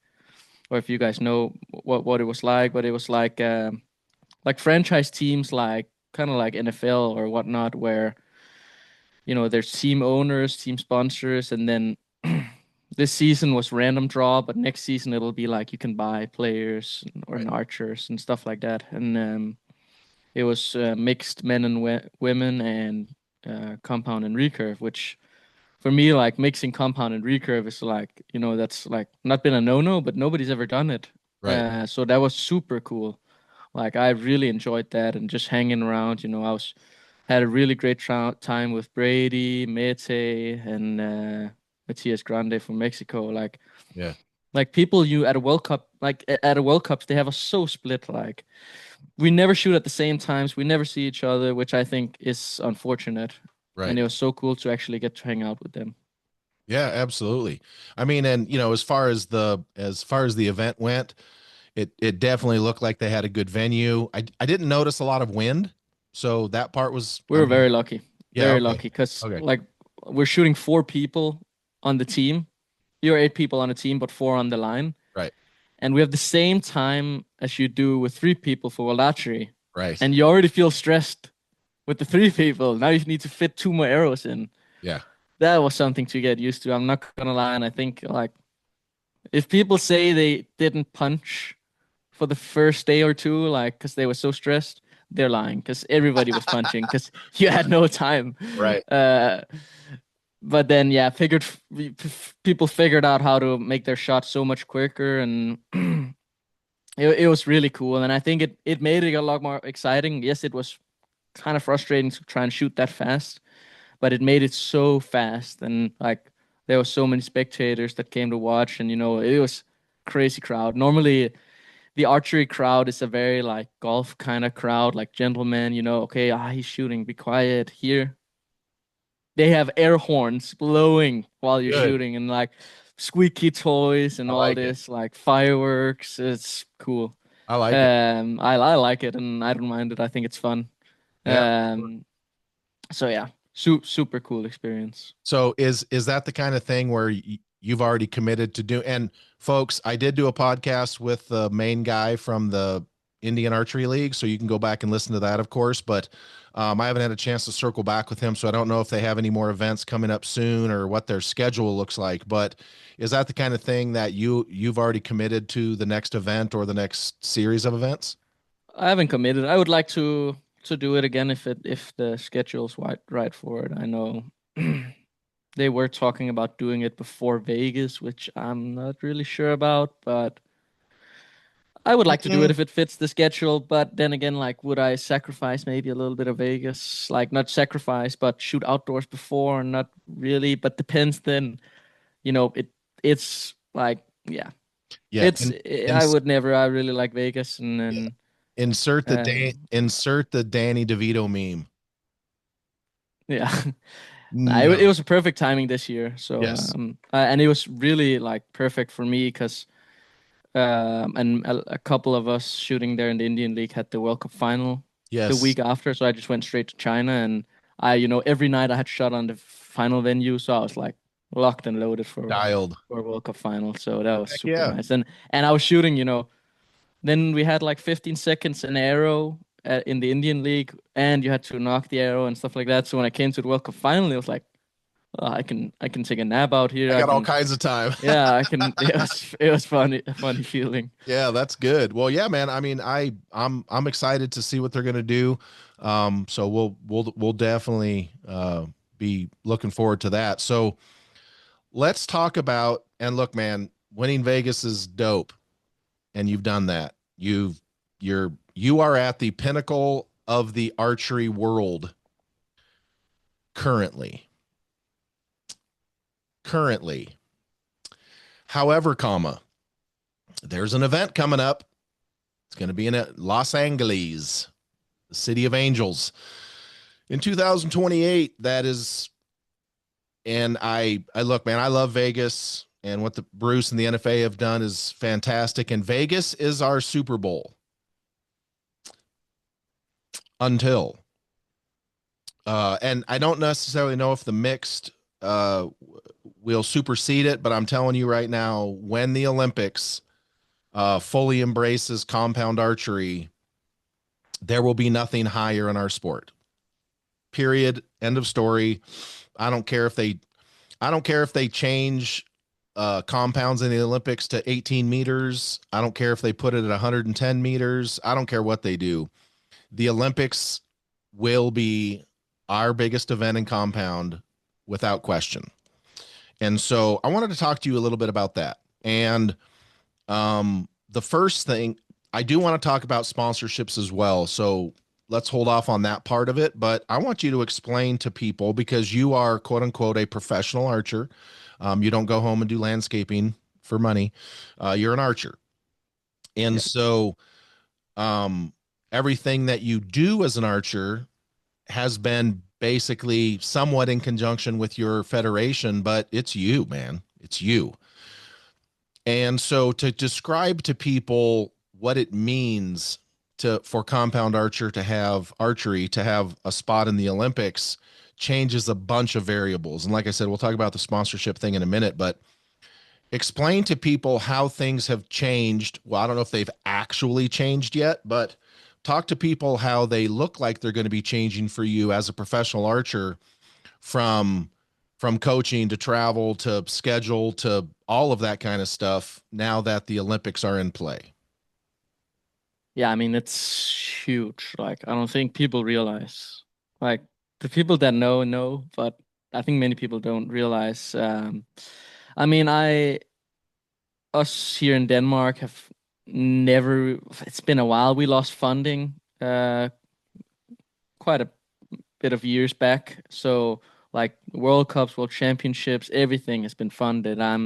[SPEAKER 2] or if you guys know what it was like, but it was like franchise teams, like kind of like NFL or whatnot, where there's team owners, team sponsors, and then this season was random draw, but next season it'll be like you can buy players or
[SPEAKER 1] Right.
[SPEAKER 2] archers and stuff like that. And it was mixed men and women and compound and recurve, which for me, like mixing compound and recurve is like, that's like not been a no-no, but nobody's ever done it.
[SPEAKER 1] Right.
[SPEAKER 2] So that was super cool. Like I really enjoyed that and just hanging around. I had a really great time with Brady, Mete, and Matias Grande from Mexico.
[SPEAKER 1] Yeah.
[SPEAKER 2] Like people you at a World Cup, like at a World Cups, they have us so split. Like we never shoot at the same times. We never see each other, which I think is unfortunate. And
[SPEAKER 1] Right.
[SPEAKER 2] it was so cool to actually get to hang out with them.
[SPEAKER 1] Yeah, absolutely. I mean, and as far as the event went, it definitely looked like they had a good venue. I didn't notice a lot of wind, so that part was,
[SPEAKER 2] We
[SPEAKER 1] I
[SPEAKER 2] were
[SPEAKER 1] mean, yeah,
[SPEAKER 2] very
[SPEAKER 1] okay.
[SPEAKER 2] lucky, because
[SPEAKER 1] Okay.
[SPEAKER 2] like we're shooting four people on the team. You're eight people on a team, but four on the line.
[SPEAKER 1] Right.
[SPEAKER 2] And we have the same time as you do with three people for World Archery.
[SPEAKER 1] Right.
[SPEAKER 2] And you already feel stressed with the three people. Now you need to fit two more arrows in.
[SPEAKER 1] Yeah.
[SPEAKER 2] That was something to get used to. I'm not gonna lie, and I think like if people say they didn't punch for the first day or two, like because they were so stressed, they're lying because everybody was punching because you had no time.
[SPEAKER 1] Right.
[SPEAKER 2] Uh, but then yeah, people figured out how to make their shots so much quicker, and it was really cool. And I think it made it a lot more exciting. Yes, it was kind of frustrating to try and shoot that fast, but it made it so fast, and like there were so many spectators that came to watch, and it was crazy crowd. Normally the archery crowd is a very like golf kind of crowd, like gentlemen, okay, he's shooting, be quiet. Here they have air horns blowing while you're
[SPEAKER 1] Good.
[SPEAKER 2] shooting, and like squeaky toys and
[SPEAKER 1] I
[SPEAKER 2] all
[SPEAKER 1] like it.
[SPEAKER 2] this like fireworks. It's cool.
[SPEAKER 1] I like it.
[SPEAKER 2] I like it, and I don't mind it. I think it's fun.
[SPEAKER 1] Yeah.
[SPEAKER 2] Um, so yeah, super cool experience.
[SPEAKER 1] So is that the kind of thing where you've already committed to do? And folks, I did do a podcast with the main guy from the Indian Archery League, so you can go back and listen to that, of course. But I haven't had a chance to circle back with him, so I don't know if they have any more events coming up soon or what their schedule looks like. But is that the kind of thing that you've already committed to the next event or the next series of events?
[SPEAKER 2] I haven't committed. I would like to do it again if the schedule's right for it. I know they were talking about doing it before Vegas, which I'm not really sure about, but I would like to do it if it fits the schedule. But then again, like, would I sacrifice maybe a little bit of Vegas? Like, not sacrifice, but shoot outdoors before? Not really, but depends. Then it's like, yeah,
[SPEAKER 1] Yeah.
[SPEAKER 2] I would never. I really like Vegas, and
[SPEAKER 1] Yeah.
[SPEAKER 2] then
[SPEAKER 1] Insert the Danny DeVito meme.
[SPEAKER 2] yeah. Nah, it
[SPEAKER 1] No.
[SPEAKER 2] was a perfect timing this year. So
[SPEAKER 1] Yes.
[SPEAKER 2] and it was really like perfect for me because and a couple of us shooting there in the Indian League had the World Cup final the
[SPEAKER 1] Yes.
[SPEAKER 2] week after, so I just went straight to China, and every night I had shot on the final venue, so I was like locked and loaded
[SPEAKER 1] Dialed.
[SPEAKER 2] for a World Cup final. So that was
[SPEAKER 1] Heck
[SPEAKER 2] super
[SPEAKER 1] yeah.
[SPEAKER 2] nice, and I was shooting. Then we had like 15 seconds an arrow in the Indian League, and you had to knock the arrow and stuff like that. So when I came to the World Cup final, it was like, oh, I can take a nap out here.
[SPEAKER 1] I
[SPEAKER 2] I
[SPEAKER 1] got all
[SPEAKER 2] can,
[SPEAKER 1] kinds of time.
[SPEAKER 2] yeah, I can. It was funny, a funny feeling.
[SPEAKER 1] Yeah, that's good. Well, yeah, man. I mean, I'm excited to see what they're gonna do. So we'll definitely be looking forward to that. So let's talk about, and look, man, winning Vegas is dope, and you've done that. You are at the pinnacle of the archery world currently. Currently. However, comma, there's an event coming up. It's going to be in Los Angeles, the city of angels, in 2028. That is, and I look, man, I love Vegas, and what the Bruce and the NFA have done is fantastic. And Vegas is our Super Bowl until, and I don't necessarily know if the mixed will supersede it, but I'm telling you right now, when the Olympics fully embraces compound archery, there will be nothing higher in our sport. Period. End of story. I don't care if they change compounds in the Olympics to 18 meters. I don't care if they put it at 110 meters. I don't care what they do. The Olympics will be our biggest event in compound without question. And so I wanted to talk to you a little bit about that. And the first thing, I do want to talk about sponsorships as well. So let's hold off on that part of it. But I want you to explain to people, because you are quote unquote a professional archer. You don't go home and do landscaping for money. You're an archer. And
[SPEAKER 2] Yeah.
[SPEAKER 1] so everything that you do as an archer has been basically somewhat in conjunction with your federation, but it's you, man. It's you. And so to describe to people what it means for compound archery to have a spot in the Olympics changes a bunch of variables. And like I said, we'll talk about the sponsorship thing in a minute, but explain to people how things have changed. Well, I don't know if they've actually changed yet, but talk to people how they look like they're going to be changing for you as a professional archer, from coaching to travel to schedule to all of that kind of stuff, now that the Olympics are in play.
[SPEAKER 2] Yeah, I mean it's huge. Like I don't think people realize. Like the people that know, but I think many people don't realize. I mean, I us here in Denmark have never. It's been a while. We lost funding quite a bit of years back. So like World Cups, World Championships, everything has been funded. I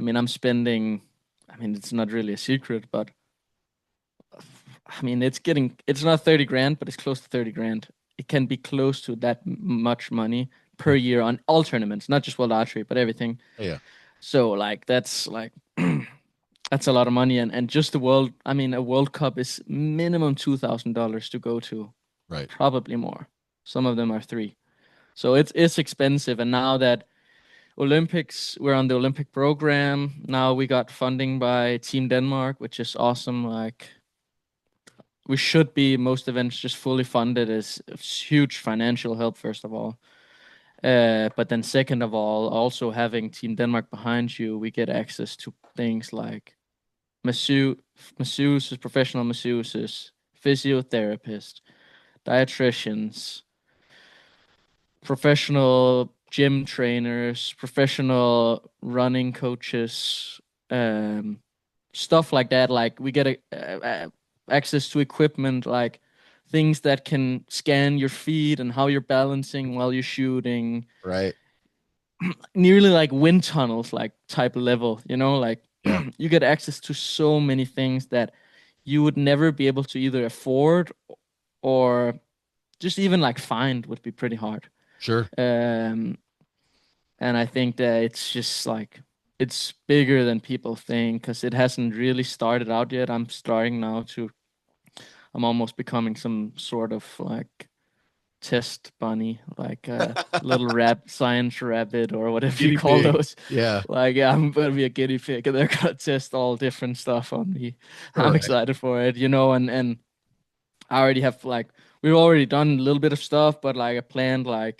[SPEAKER 2] mean, I'm spending. I mean, it's not really a secret, but I mean, it's not 30 grand, but it's close to 30 grand. It can be close to that much money per year on all tournaments, not just World Archery, but everything.
[SPEAKER 1] Yeah,
[SPEAKER 2] So like that's like that's a lot of money, and just the world. I mean, a World Cup is minimum $2,000 to go to,
[SPEAKER 1] right.
[SPEAKER 2] probably more. Some of them are three. So it's expensive. And now that Olympics, we're on the Olympic program. Now we got funding by Team Denmark, which is awesome. Like we should be most events just fully funded is huge financial help, first of all. But then second of all, also having Team Denmark behind you, we get access to things like masseuses, professional masseuses, physiotherapists, dietitians, professional gym trainers, professional running coaches, um, stuff like that. Like we get access to equipment, like things that can scan your feet and how you're balancing while you're shooting,
[SPEAKER 1] Right.
[SPEAKER 2] nearly like wind tunnels, like type level. Like
[SPEAKER 1] Yeah.
[SPEAKER 2] you get access to so many things that you would never be able to either afford or just even like find would be pretty hard.
[SPEAKER 1] Sure.
[SPEAKER 2] Um, and I think that it's just like it's bigger than people think because it hasn't really started out yet. I'm starting now to. I'm almost becoming some sort of like test bunny, like a little science rabbit or whatever you
[SPEAKER 1] Guinea
[SPEAKER 2] call
[SPEAKER 1] pig.
[SPEAKER 2] those.
[SPEAKER 1] Yeah.
[SPEAKER 2] Like yeah, I'm gonna be a guinea pig, and they're gonna test all different stuff on me.
[SPEAKER 1] All
[SPEAKER 2] I'm
[SPEAKER 1] right.
[SPEAKER 2] excited for it, and I already have like we've already done a little bit of stuff, but like I planned we're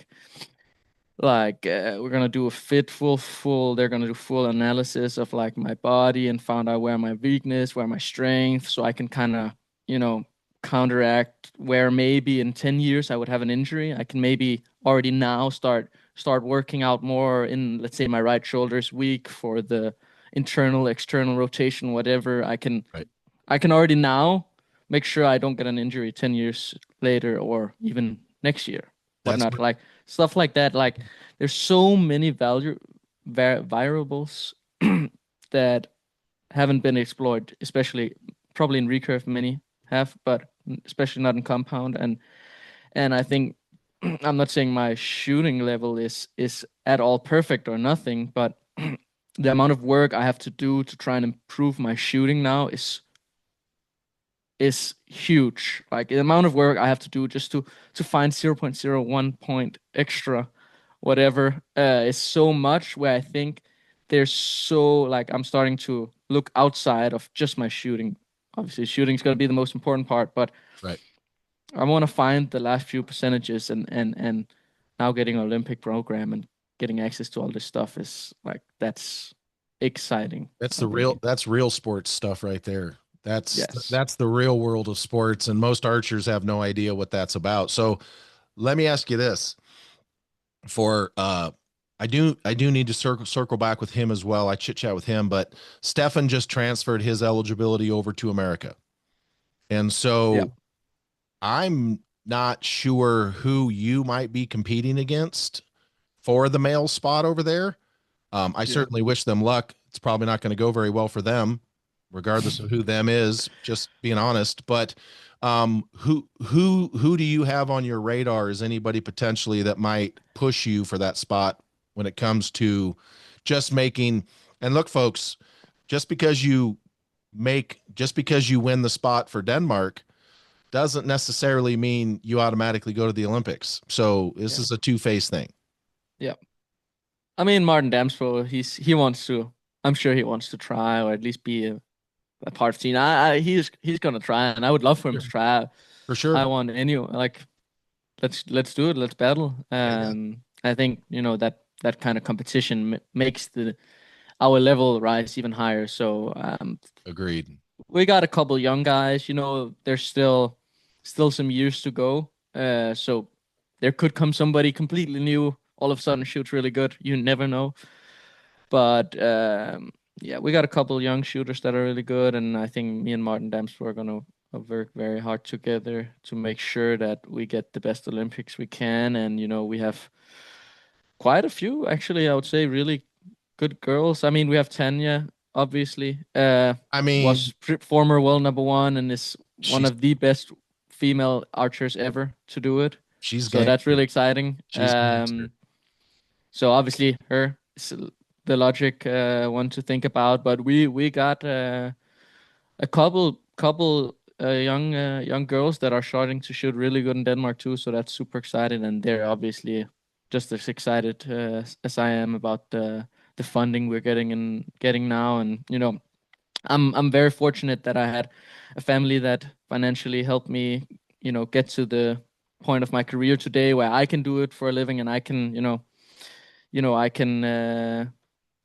[SPEAKER 2] gonna do a full they're gonna do full analysis of like my body and found out where my weakness, where my strength, so I can kind of you know counteract where maybe in 10 years I would have an injury. I can maybe already now start working out more in, let's say, my right shoulder's weak for the internal external rotation, whatever.
[SPEAKER 1] Right.
[SPEAKER 2] I can already now make sure I don't get an injury 10 years later or even next year,
[SPEAKER 1] That's
[SPEAKER 2] whatnot. Like stuff like that. Like there's so many variables that haven't been explored, especially probably in recurve many have, but especially not in compound. And I think I'm not saying my shooting level is at all perfect or nothing, but the amount of work I have to do to try and improve my shooting now is huge. Like the amount of work I have to do just to find 0.01 point extra, whatever, is so much. Where I think there's so like I'm starting to look outside of just my shooting. Obviously, shooting's gonna be the most important part, but
[SPEAKER 1] right.
[SPEAKER 2] I want to find the last few percentages, and now getting an Olympic program and getting access to all this stuff is like that's exciting. Like really,
[SPEAKER 1] That's real sports stuff right there.
[SPEAKER 2] yes,
[SPEAKER 1] That's the real world of sports, and most archers have no idea what that's about. So let me ask you this: for I do need to circle back with him as well. I chit chat with him, but Stefan just transferred his eligibility over to America, and
[SPEAKER 2] yeah,
[SPEAKER 1] so I'm not sure who you might be competing against for the male spot over there. I
[SPEAKER 2] yeah.
[SPEAKER 1] certainly wish them luck. It's probably not going to go very well for them, regardless of who them is. Just being honest. But who do you have on your radar as anybody potentially that might push you for that spot when it comes to just making? And look, folks, just because you win the spot for Denmark doesn't necessarily mean you automatically go to the Olympics. So this
[SPEAKER 2] Yeah.
[SPEAKER 1] is a two-faced thing.
[SPEAKER 2] Yeah. I mean, Martin Damsbo, he wants to. I'm sure he wants to try or at least be a part of the team. He's gonna try, and I would love for him
[SPEAKER 1] Sure.
[SPEAKER 2] to try.
[SPEAKER 1] For sure.
[SPEAKER 2] I want any like let's do it. Let's battle.
[SPEAKER 1] Yeah.
[SPEAKER 2] I think that kind of competition makes the our level rise even higher. So
[SPEAKER 1] Agreed.
[SPEAKER 2] we got a couple young guys. There's still some years to go. So there could come somebody completely new all of a sudden shoots really good. You never know. But yeah, we got a couple young shooters that are really good, and I think me and Martin Damsbo are gonna work very hard together to make sure that we get the best Olympics we can. And we have quite a few actually. I would say really good girls. I mean, we have Tanya, obviously,
[SPEAKER 1] I mean,
[SPEAKER 2] was former world number one and is one
[SPEAKER 1] she's
[SPEAKER 2] of the best female archers ever to do it.
[SPEAKER 1] she's
[SPEAKER 2] So that's really
[SPEAKER 1] gangster.
[SPEAKER 2] exciting.
[SPEAKER 1] She's gangster.
[SPEAKER 2] So obviously her is the logic one to think about, but we got a couple young girls that are starting to shoot really good in Denmark too. So that's super exciting, and they're obviously just as excited as I am about the funding we're getting now. And I'm very fortunate that I had a family that financially helped me, get to the point of my career today where I can do it for a living, and I can, I can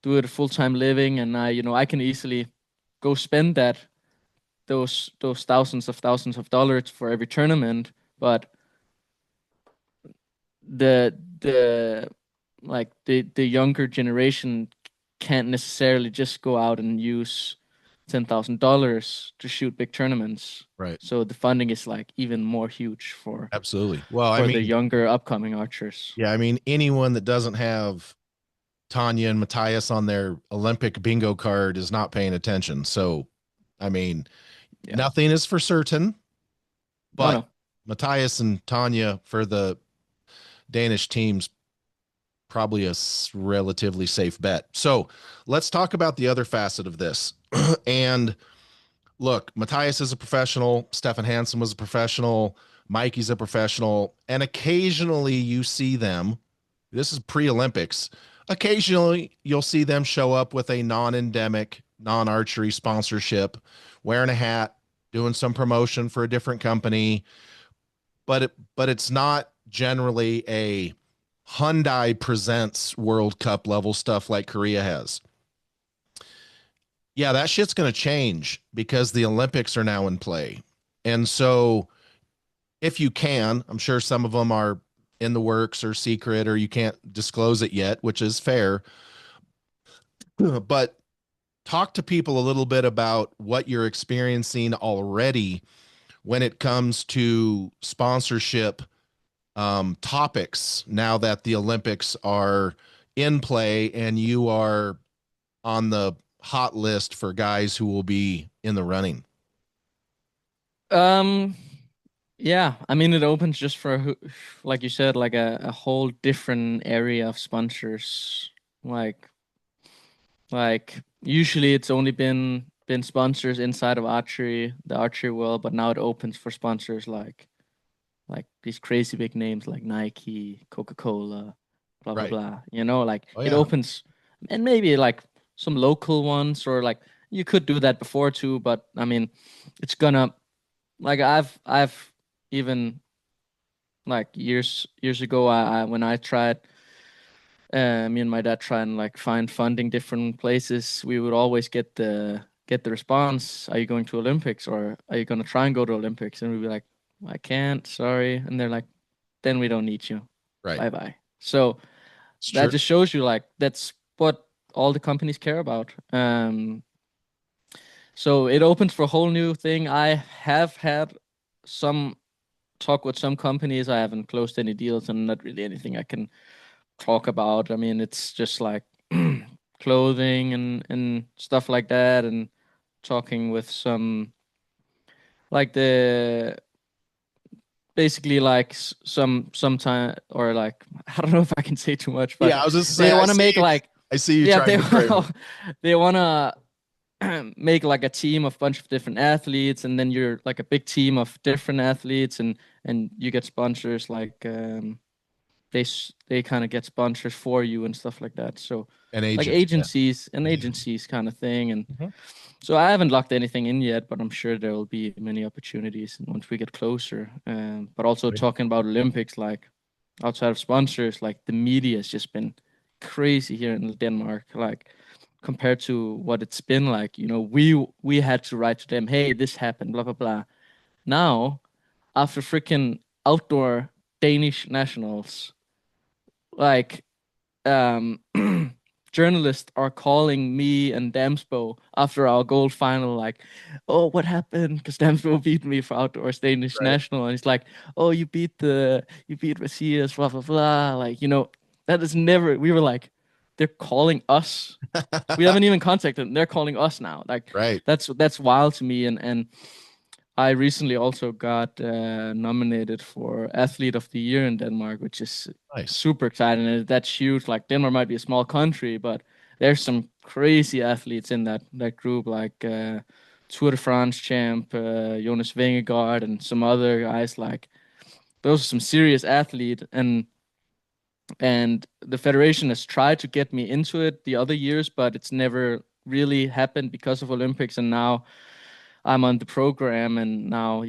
[SPEAKER 2] do it a full-time living, and I can easily go spend those thousands of dollars for every tournament. But the the younger generation can't necessarily just go out and use $10,000 to shoot big tournaments.
[SPEAKER 1] Right.
[SPEAKER 2] So the funding is like even more huge for
[SPEAKER 1] Absolutely. Well, I
[SPEAKER 2] for the
[SPEAKER 1] mean,
[SPEAKER 2] younger upcoming archers.
[SPEAKER 1] yeah, I mean, anyone that doesn't have Tanya and Matthias on their Olympic bingo card is not paying attention. So, I mean,
[SPEAKER 2] Yeah.
[SPEAKER 1] nothing is for certain,
[SPEAKER 2] Oh
[SPEAKER 1] but
[SPEAKER 2] no.
[SPEAKER 1] Matthias and Tanya for the Danish teams probably a relatively safe bet. So, let's talk about the other facet of this. And look, Matthias is a professional, Stefan Hansen was a professional, Mikey's a professional, and occasionally you see them. This is pre-Olympics. Occasionally you'll see them show up with a non-endemic, non-archery sponsorship, wearing a hat, doing some promotion for a different company, but it's not generally a Hyundai presents World Cup level stuff like Korea has. Yeah, that shit's going to change because the Olympics are now in play. And so, if you can, I'm sure some of them are in the works or secret or you can't disclose it yet, which is fair. But talk to people a little bit about what you're experiencing already when it comes to sponsorship topics now that the Olympics are in play and you are on the hot list for guys who will be in the running.
[SPEAKER 2] Um yeah, I mean it opens just for like you said, like a whole different area of sponsors. Like usually it's only been sponsors inside of archery, the archery world, but now it opens for sponsors like these crazy big names like Nike, Coca-Cola, blah blah
[SPEAKER 1] Right.
[SPEAKER 2] blah. Like
[SPEAKER 1] Oh,
[SPEAKER 2] it
[SPEAKER 1] yeah.
[SPEAKER 2] opens, and maybe like some local ones, or like you could do that before too, but I mean it's gonna like I've even like years ago I when I tried me and my dad try and like find funding different places. We would always get the response, "Are you going to Olympics or are you gonna try and go to Olympics?" And we'd be like, "I can't, sorry." And they're like, "Then we don't need you.
[SPEAKER 1] Right.
[SPEAKER 2] Bye bye." So
[SPEAKER 1] It's
[SPEAKER 2] that
[SPEAKER 1] true.
[SPEAKER 2] just shows you like that's what all the companies care about. So it opens for a whole new thing. I have had some talk with some companies. I haven't closed any deals and not really anything I can talk about. I mean, it's just like clothing and stuff like that, and talking with some like the basically like some time or like I don't know if I can say too much, but
[SPEAKER 1] Yeah, I was just
[SPEAKER 2] they
[SPEAKER 1] saying,
[SPEAKER 2] want to make like
[SPEAKER 1] I see you
[SPEAKER 2] yeah
[SPEAKER 1] trying
[SPEAKER 2] they
[SPEAKER 1] to frame it.
[SPEAKER 2] they want to make like a team of bunch of different athletes, and then you're like a big team of different athletes, and you get sponsors like they kind of get sponsors for you and stuff like that. So
[SPEAKER 1] An
[SPEAKER 2] like
[SPEAKER 1] agent. Yeah.
[SPEAKER 2] agencies kind of thing. And
[SPEAKER 1] Mhm.
[SPEAKER 2] so I haven't locked anything in yet, but I'm sure there will be many opportunities once we get closer. But also talking about Olympics, like outside of sponsors, like the media has just been crazy here in Denmark. Like compared to what it's been like. We had to write to them, hey, this happened, blah blah blah. Now, after freaking outdoor Danish nationals, like um journalists are calling me and Damsbo after our gold final, like, oh, what happened? Because Damsbo beat me for outdoors Danish
[SPEAKER 1] Right.
[SPEAKER 2] national, and he's like, oh, you beat Matthias, blah blah blah. Like, that is never. We were like, they're calling us. We haven't even contacted them. They're calling us now. Like,
[SPEAKER 1] Right.
[SPEAKER 2] that's wild to me. And I recently also got nominated for Athlete of the Year in Denmark, which is
[SPEAKER 1] Nice.
[SPEAKER 2] super exciting. And that's huge. Like, Denmark might be a small country, but there's some crazy athletes in that group, like Tour de France champ Jonas Vingegaard and some other guys. Like, those are some serious athletes, and the federation has tried to get me into it the other years, but it's never really happened because of Olympics. And now I'm on the program, and now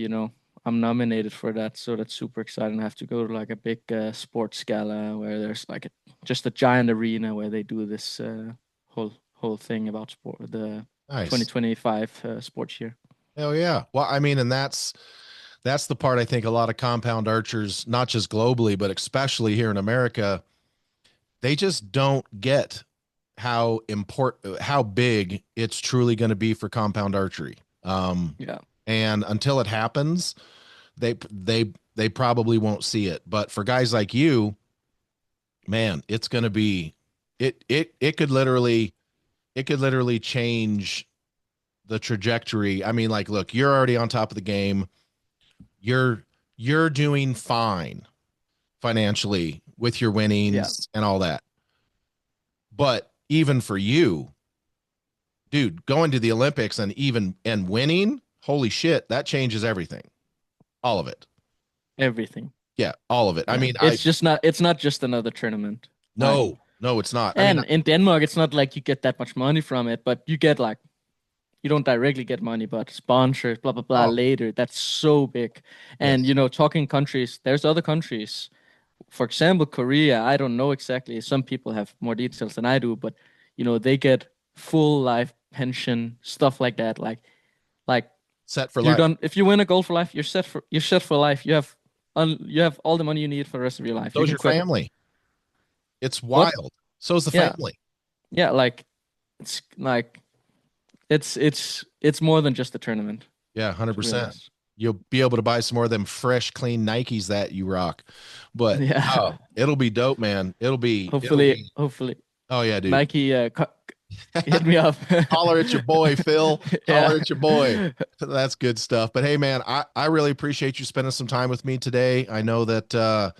[SPEAKER 2] I'm nominated for that, so that's super exciting. I have to go to like a big sports gala where there's like just a giant arena where they do this whole thing about sport, the
[SPEAKER 1] Nice.
[SPEAKER 2] 2025 sports year.
[SPEAKER 1] Hell yeah. Well, I mean, and that's the part I think a lot of compound archers, not just globally, but especially here in America, they just don't get how big it's truly going to be for compound archery.
[SPEAKER 2] Yeah,
[SPEAKER 1] And until it happens, they probably won't see it. But for guys like you, man, it's going to be it could literally change the trajectory. I mean, like, look, you're already on top of the game. You're you're doing fine financially with your
[SPEAKER 2] yeah,
[SPEAKER 1] winnings and all that. But even for you, dude, going to the Olympics and winning, holy shit, that changes everything. All of it.
[SPEAKER 2] everything.
[SPEAKER 1] Yeah, all of it. I
[SPEAKER 2] Yeah,
[SPEAKER 1] mean, I
[SPEAKER 2] it's not just another tournament. Like,
[SPEAKER 1] no, it's not. I mean,
[SPEAKER 2] and in Denmark, it's not like you get that much money from it, but you get like, you don't directly get money, but sponsors, blah blah blah
[SPEAKER 1] oh,
[SPEAKER 2] later. That's so big. And
[SPEAKER 1] yes,
[SPEAKER 2] talking countries, there's other countries. For example, Korea, I don't know exactly. Some people have more details than I do, but they get full life pension, stuff like that. Like
[SPEAKER 1] set for
[SPEAKER 2] you're
[SPEAKER 1] life.
[SPEAKER 2] done. If you win a goal for life, you're set for life. You have all the money you need for the rest of your life. You
[SPEAKER 1] So's
[SPEAKER 2] can
[SPEAKER 1] your
[SPEAKER 2] quit.
[SPEAKER 1] family. It's
[SPEAKER 2] What?
[SPEAKER 1] wild. So's the
[SPEAKER 2] Yeah.
[SPEAKER 1] family.
[SPEAKER 2] Yeah, it's more than just a tournament,
[SPEAKER 1] Yeah,
[SPEAKER 2] to be
[SPEAKER 1] 100%.
[SPEAKER 2] honest.
[SPEAKER 1] You'll be able to buy some more of them fresh, clean Nikes that you rock. But
[SPEAKER 2] Yeah.
[SPEAKER 1] oh, it'll be dope, man. It'll
[SPEAKER 2] Hopefully,
[SPEAKER 1] be.
[SPEAKER 2] hopefully,
[SPEAKER 1] Oh yeah, dude.
[SPEAKER 2] Nike hit me up.
[SPEAKER 1] Holler at your boy, Phil.
[SPEAKER 2] Yeah.
[SPEAKER 1] Holler at your boy. That's good stuff. But hey, man, I really appreciate you spending some time with me today. I know that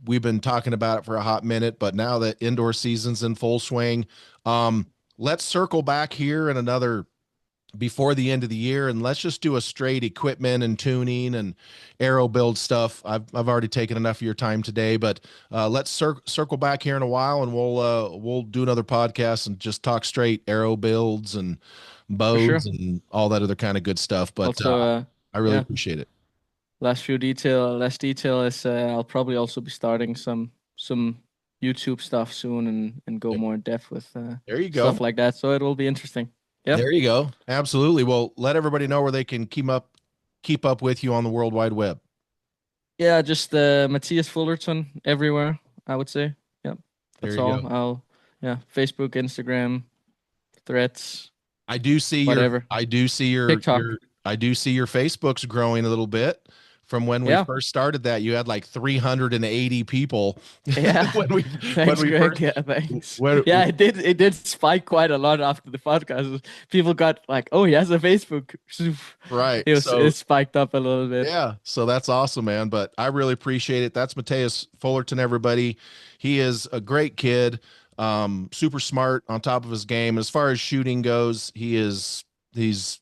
[SPEAKER 1] we've been talking about it for a hot minute, but now that indoor season's in full swing, um, let's circle back here in another before the end of the year, and let's just do a straight equipment and tuning and arrow build stuff. I've already taken enough of your time today, but let's circle back here in a while, and we'll do another podcast and just talk straight arrow builds and
[SPEAKER 2] For
[SPEAKER 1] bows
[SPEAKER 2] sure.
[SPEAKER 1] and all that other kind of good stuff. But
[SPEAKER 2] Also,
[SPEAKER 1] I really
[SPEAKER 2] yeah,
[SPEAKER 1] appreciate it.
[SPEAKER 2] last detail is I'll probably also be starting some YouTube stuff soon, and go
[SPEAKER 1] There,
[SPEAKER 2] more in depth with
[SPEAKER 1] there you go.
[SPEAKER 2] stuff like that. So it will be interesting. Yep.
[SPEAKER 1] There you go. Absolutely. Well, let everybody know where they can keep up with you on the World Wide Web.
[SPEAKER 2] Yeah, just Matthias Fullerton everywhere, I would say. Yep.
[SPEAKER 1] There
[SPEAKER 2] That's
[SPEAKER 1] you
[SPEAKER 2] all.
[SPEAKER 1] go.
[SPEAKER 2] Yeah, Facebook, Instagram, Threads,
[SPEAKER 1] I do see your
[SPEAKER 2] whatever.
[SPEAKER 1] I do see
[SPEAKER 2] TikTok.
[SPEAKER 1] I do see your Facebook's growing a little bit from when we
[SPEAKER 2] Yeah.
[SPEAKER 1] first started that. You had like 380 people
[SPEAKER 2] Yeah.
[SPEAKER 1] when we when
[SPEAKER 2] Thanks,
[SPEAKER 1] we
[SPEAKER 2] Greg.
[SPEAKER 1] first
[SPEAKER 2] Yeah, thanks.
[SPEAKER 1] when,
[SPEAKER 2] Yeah, it did spike quite a lot after the podcast. People got like, oh, he has a Facebook.
[SPEAKER 1] right.
[SPEAKER 2] It
[SPEAKER 1] So
[SPEAKER 2] spiked up a little bit.
[SPEAKER 1] yeah, so that's awesome, man. But I really appreciate it. That's Matthias Fullerton, everybody. He is a great kid, super smart, on top of his game. As far as shooting goes, he's he's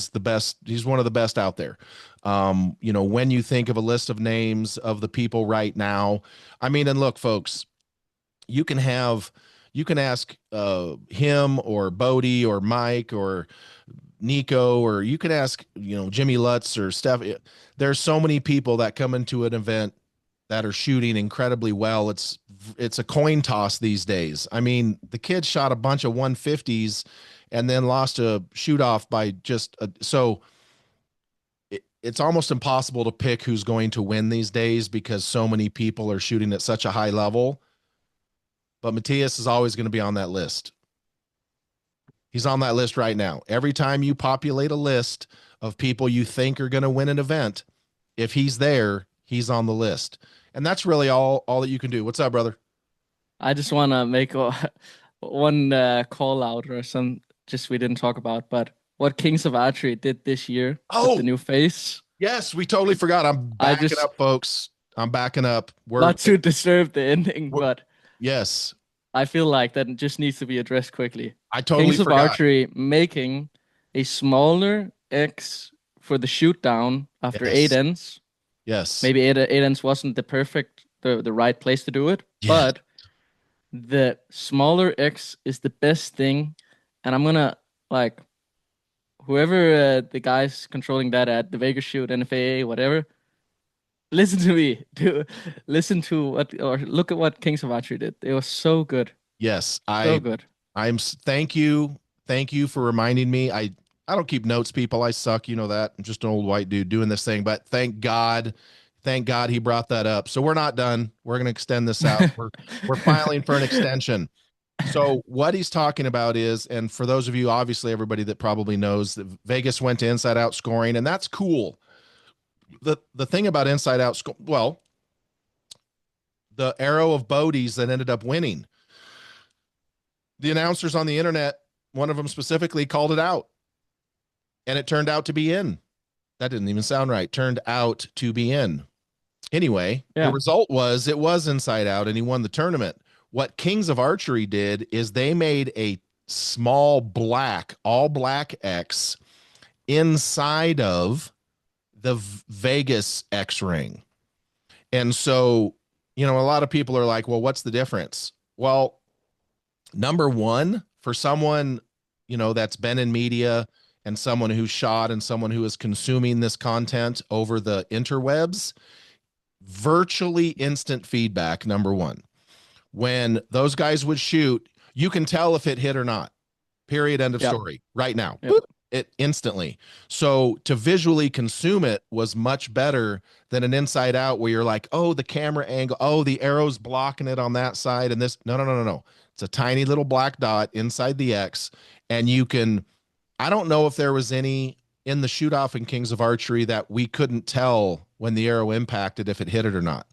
[SPEAKER 1] the best. He's one of the best out there. When you think of a list of names of the people right now, I mean, and look, folks, you can have you can ask him or Bodie or Mike or Nico, or you can ask, Jimmy Lutz or Steph. There's so many people that come into an event that are shooting incredibly well. It's a coin toss these days. I mean, the kid shot a bunch of 150s and then lost a shoot off by just so it's almost impossible to pick who's going to win these days because so many people are shooting at such a high level. But Mathias is always going to be on that list. He's on that list right now. Every time you populate a list of people you think are going to win an event, if he's there, he's on the list. And that's really all that you can do. What's up, brother?
[SPEAKER 2] I just want to make one call out or some just we didn't talk about, but what Kings of Archery did this year with the
[SPEAKER 1] Oh,
[SPEAKER 2] new face.
[SPEAKER 1] yes, we totally forgot. I'm
[SPEAKER 2] I
[SPEAKER 1] backing
[SPEAKER 2] just
[SPEAKER 1] up, folks. I'm backing up.
[SPEAKER 2] not to disturb the ending,
[SPEAKER 1] We're
[SPEAKER 2] but
[SPEAKER 1] yes,
[SPEAKER 2] I feel like that just needs to be addressed quickly.
[SPEAKER 1] I totally
[SPEAKER 2] Kings of
[SPEAKER 1] forgot.
[SPEAKER 2] Archery making a smaller X for the shoot down after eight
[SPEAKER 1] Yes,
[SPEAKER 2] ends.
[SPEAKER 1] yes,
[SPEAKER 2] Maybe eight ends wasn't the right place to do it,
[SPEAKER 1] yeah,
[SPEAKER 2] but the smaller X is the best thing. And I'm gonna like whoever the guys controlling that at the Vegas shoot, NFAA, whatever. Listen to me. Listen to what or look at what Kings of Archery did. It was so good,
[SPEAKER 1] yes.
[SPEAKER 2] so good.
[SPEAKER 1] Thank you. Thank you for reminding me. I don't keep notes, people. I suck. You know that. I'm just an old white dude doing this thing, but thank God he brought that up. So we're not done. We're going to extend this out. We're filing for an extension. So what he's talking about is, and for those of you, obviously everybody that probably knows that Vegas went to inside out scoring, and that's cool. The thing about inside out, well, the arrow of Bodie's that ended up winning, the announcers on the internet, one of them specifically called it out, and it turned out to be in. That didn't even sound right. Turned out to be in. Anyway, the
[SPEAKER 2] Yeah,
[SPEAKER 1] result was it was inside out, and he won the tournament. What Kings of Archery did is they made a small all black X inside of the Vegas X ring. And so, a lot of people are like, well, what's the difference? Well, number one, for someone, that's been in media and someone who's shot and someone who is consuming this content over the interwebs, virtually instant feedback, number one. When those guys would shoot, you can tell if it hit or not. Period. End of
[SPEAKER 2] yep,
[SPEAKER 1] story. Right now.
[SPEAKER 2] yep.
[SPEAKER 1] Boop, it instantly. So to visually consume it was much better than an inside out where you're like, oh, the camera angle, oh, the arrow's blocking it on that side. And this, no. It's a tiny little black dot inside the X. And I don't know if there was any in the shoot off in Kings of Archery that we couldn't tell when the arrow impacted if it hit it or not.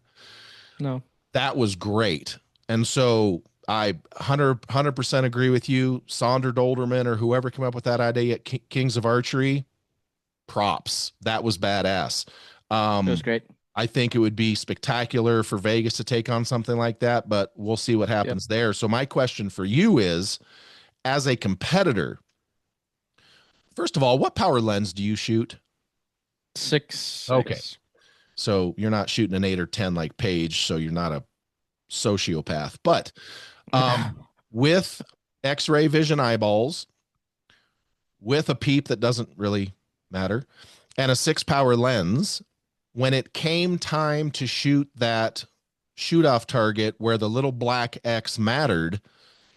[SPEAKER 2] No,
[SPEAKER 1] That was great. And so I 100% agree with you. Sonder Dolderman or whoever came up with that idea at Kings of Archery, props. That was badass.
[SPEAKER 2] it was great.
[SPEAKER 1] I think it would be spectacular for Vegas to take on something like that, but we'll see what
[SPEAKER 2] Yep,
[SPEAKER 1] happens there. So my question for you is, as a competitor, first of all, what power lens do you shoot?
[SPEAKER 2] six,
[SPEAKER 1] Okay.
[SPEAKER 2] six.
[SPEAKER 1] So you're not shooting an 8 or 10 like Paige, so you're not a sociopath. But with X-ray vision eyeballs, with a peep that doesn't really matter, and a 6 power lens, when it came time to shoot that shoot off target where the little black X mattered,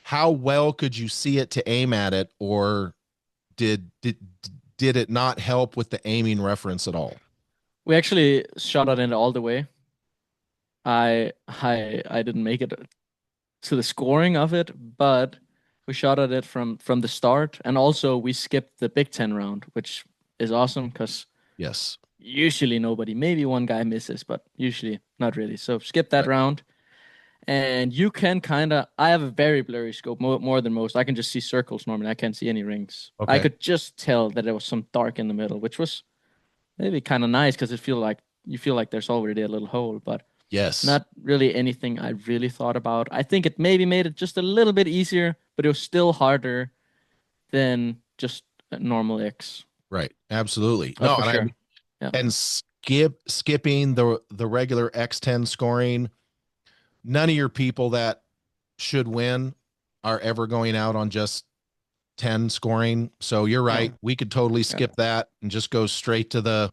[SPEAKER 1] how well could you see it to aim at it, or did it not help with the aiming reference at all?
[SPEAKER 2] We actually shot it in all the way. I didn't make it to the scoring of it, but we shot at it from the start, and also we skipped the Big Ten round, which is awesome because
[SPEAKER 1] Yes.
[SPEAKER 2] usually nobody, maybe one guy misses, but usually not really. So skip that
[SPEAKER 1] Right.
[SPEAKER 2] round, and you can kind of. I have a very blurry scope, more than most. I can just see circles normally. I can't see any rings. I
[SPEAKER 1] Okay.
[SPEAKER 2] could just tell that there was some dark in the middle, which was maybe kind of nice because you feel like there's already a little hole, but
[SPEAKER 1] Yes.
[SPEAKER 2] not really anything I really thought about. I think it maybe made it just a little bit easier, but it was still harder than just a normal X.
[SPEAKER 1] Right. Absolutely.
[SPEAKER 2] That's
[SPEAKER 1] No,
[SPEAKER 2] for
[SPEAKER 1] and
[SPEAKER 2] sure. Yeah.
[SPEAKER 1] skipping the regular X10 scoring, none of your people that should win are ever going out on just 10 scoring. So you're right.
[SPEAKER 2] No.
[SPEAKER 1] We could totally
[SPEAKER 2] Yeah.
[SPEAKER 1] skip that and just go straight to the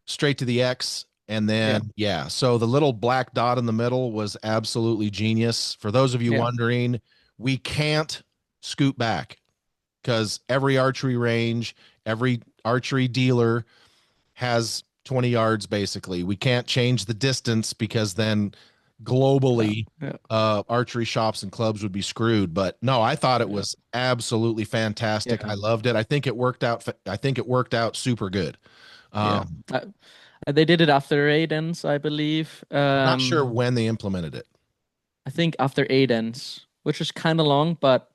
[SPEAKER 1] X. And
[SPEAKER 2] Yeah.
[SPEAKER 1] then, yeah, so the little black dot in the middle was absolutely genius. For those of you
[SPEAKER 2] Yeah.
[SPEAKER 1] wondering, we can't scoot back because every archery range, every archery dealer has 20 yards basically. We can't change the distance because then
[SPEAKER 2] Yeah.
[SPEAKER 1] globally
[SPEAKER 2] Yeah.
[SPEAKER 1] archery shops and clubs would be screwed. But no, I thought it
[SPEAKER 2] Yeah.
[SPEAKER 1] was absolutely fantastic. I
[SPEAKER 2] Yeah.
[SPEAKER 1] loved it. I think it worked out super good.
[SPEAKER 2] Yeah.
[SPEAKER 1] Um,
[SPEAKER 2] They did it after 8 ends, I believe.
[SPEAKER 1] I'm not sure when they implemented it.
[SPEAKER 2] I think after 8 ends, which was kind of long, but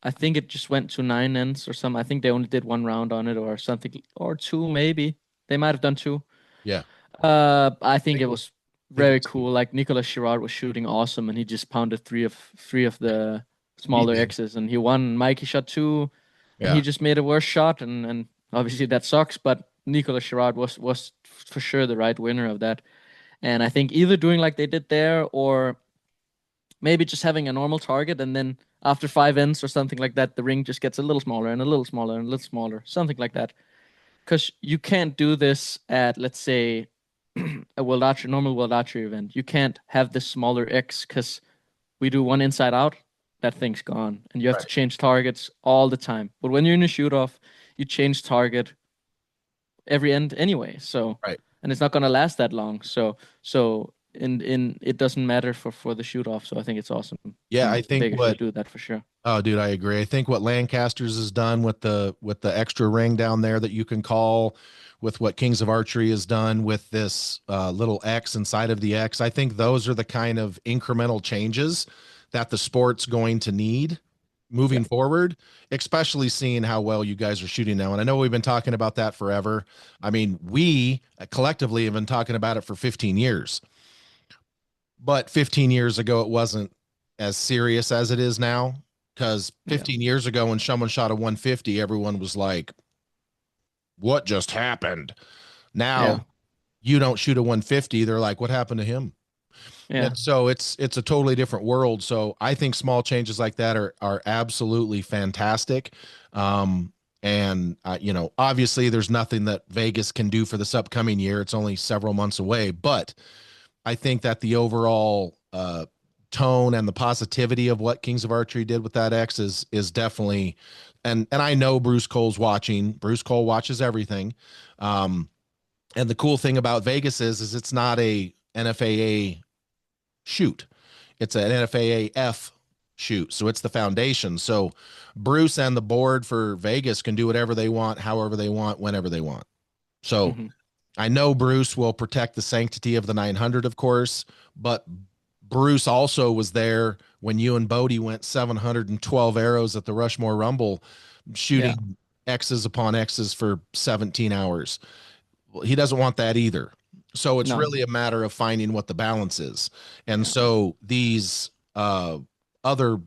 [SPEAKER 2] I think it just went to 9 ends or something. I think they only did one round on it or something, or two maybe. They might have done two.
[SPEAKER 1] Yeah,
[SPEAKER 2] I
[SPEAKER 1] I
[SPEAKER 2] think
[SPEAKER 1] think
[SPEAKER 2] it
[SPEAKER 1] it was,
[SPEAKER 2] was
[SPEAKER 1] I think it
[SPEAKER 2] very
[SPEAKER 1] was two.
[SPEAKER 2] cool. Like Nicolas Girard was shooting awesome, and he just pounded three of the
[SPEAKER 1] He
[SPEAKER 2] smaller
[SPEAKER 1] did.
[SPEAKER 2] X's, and he won. Mikey shot two, and he
[SPEAKER 1] Yeah,
[SPEAKER 2] just made a worse shot, and obviously that sucks. But Nicolas Girard was for sure the right winner of that. And I think either doing like they did there, or maybe just having a normal target, and then after 5 ends or something like that, the ring just gets a little smaller and a little smaller and a little smaller, something like that. Because you can't do this at, let's say, a normal World Archery event. You can't have this smaller X because we do one inside out, that thing's gone, and you have to
[SPEAKER 1] right,
[SPEAKER 2] change targets all the time. But when you're in a shoot off, you change target every end anyway. So,
[SPEAKER 1] right.
[SPEAKER 2] and it's not gonna last that long. So in it doesn't matter for the shoot off. So I think it's awesome,
[SPEAKER 1] Yeah, I
[SPEAKER 2] and
[SPEAKER 1] think
[SPEAKER 2] Vegas should
[SPEAKER 1] what
[SPEAKER 2] do that for sure.
[SPEAKER 1] Oh, dude, I agree. I think what Lancasters has done with the extra ring down there that you can call, with what Kings of Archery has done with this little X inside of the X, I think those are the kind of incremental changes that the sport's going to need
[SPEAKER 2] Yeah,
[SPEAKER 1] moving forward, especially seeing how well you guys are shooting now. And I know we've been talking about that forever. I mean, we collectively have been talking about it for 15 years, but 15 years ago it wasn't as serious as it is now, because
[SPEAKER 2] yeah,
[SPEAKER 1] 15 years ago when someone shot a 150 everyone was like, what just happened? Now
[SPEAKER 2] yeah,
[SPEAKER 1] you don't shoot a 150, they're like, what happened to him?
[SPEAKER 2] yeah,
[SPEAKER 1] And so it's a totally different world. So I think small changes like that are absolutely fantastic. And you know, obviously there's nothing that Vegas can do for this upcoming year, it's only several months away, but I think that the overall tone and the positivity of what Kings of Archery did with that X is definitely, and I know Bruce Cole's watching. Bruce Cole watches everything. Um, and the cool thing about Vegas is it's not a NFAA shoot. It's an NFAA shoot. So it's the foundation. So Bruce and the board for Vegas can do whatever they want, however they want, whenever they want. So
[SPEAKER 2] hmm
[SPEAKER 1] I know Bruce will protect the sanctity of the 900, of course, but Bruce also was there when you and Bodie went 712 arrows at the Rushmore Rumble,
[SPEAKER 2] yeah,
[SPEAKER 1] shooting X's upon X's for 17 hours. Well, he doesn't want that either. So it's
[SPEAKER 2] no,
[SPEAKER 1] really a matter of finding what the balance is. And
[SPEAKER 2] yeah,
[SPEAKER 1] so these other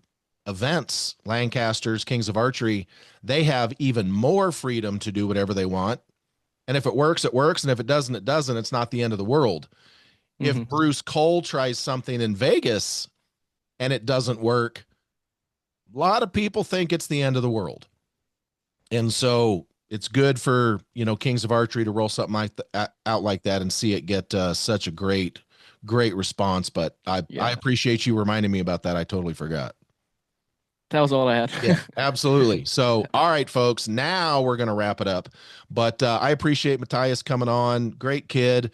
[SPEAKER 1] events, Lancasters, Kings of Archery, they have even more freedom to do whatever they want, and if it works, it works. And if it doesn't, it doesn't. It's not the end of the world. If
[SPEAKER 2] hmm
[SPEAKER 1] Bruce Cole tries something in Vegas and it doesn't work, a lot of people think it's the end of the world. And so it's good for, you know, Kings of Archery to roll something like out like that and see it get such a great response. But I
[SPEAKER 2] yeah.
[SPEAKER 1] appreciate you reminding me about that. I totally forgot.
[SPEAKER 2] That was all I had.
[SPEAKER 1] Yeah, absolutely. So, all right, folks, now we're going to wrap it up. But I appreciate Matthias coming on. Great kid.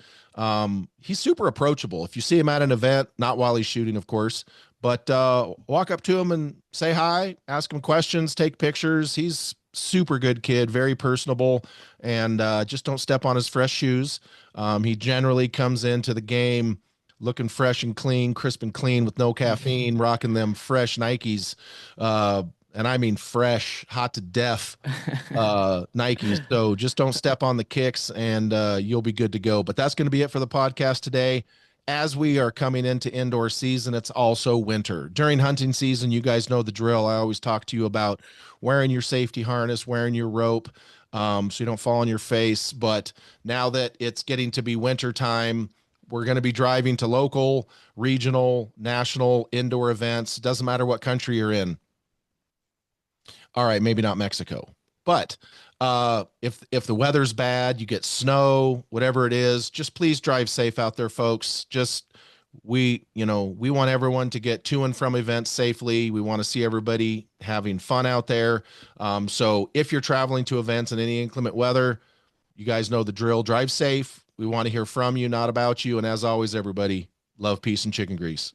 [SPEAKER 1] He's super approachable. If you see him at an event, not while he's shooting, of course, but walk up to him and say hi, ask him questions, take pictures. He's super good kid, very personable, and just don't step on his fresh shoes. He generally comes into the game looking fresh and clean, crisp and clean with no caffeine, rocking them fresh Nikes. Uh, and I mean fresh, hot to death Nikes. So just don't step on the kicks and you'll be good to go. But that's going to be it for the podcast today. As we are coming into indoor season, it's also winter. During hunting season, you guys know the drill. I always talk to you about wearing your safety harness, wearing your rope, so you don't fall on your face. But now that it's getting to be winter time, we're going to be driving to local, regional, national, indoor events. Doesn't matter what country you're in. All right, maybe not Mexico. But if the weather's bad, you get snow, whatever it is, just please drive safe out there, folks. Just we want everyone to get to and from events safely. We want to see everybody having fun out there. So if you're traveling to events in any inclement weather, you guys know the drill. Drive safe. We want to hear from you, not about you. And as always, everybody, love, peace, and chicken grease.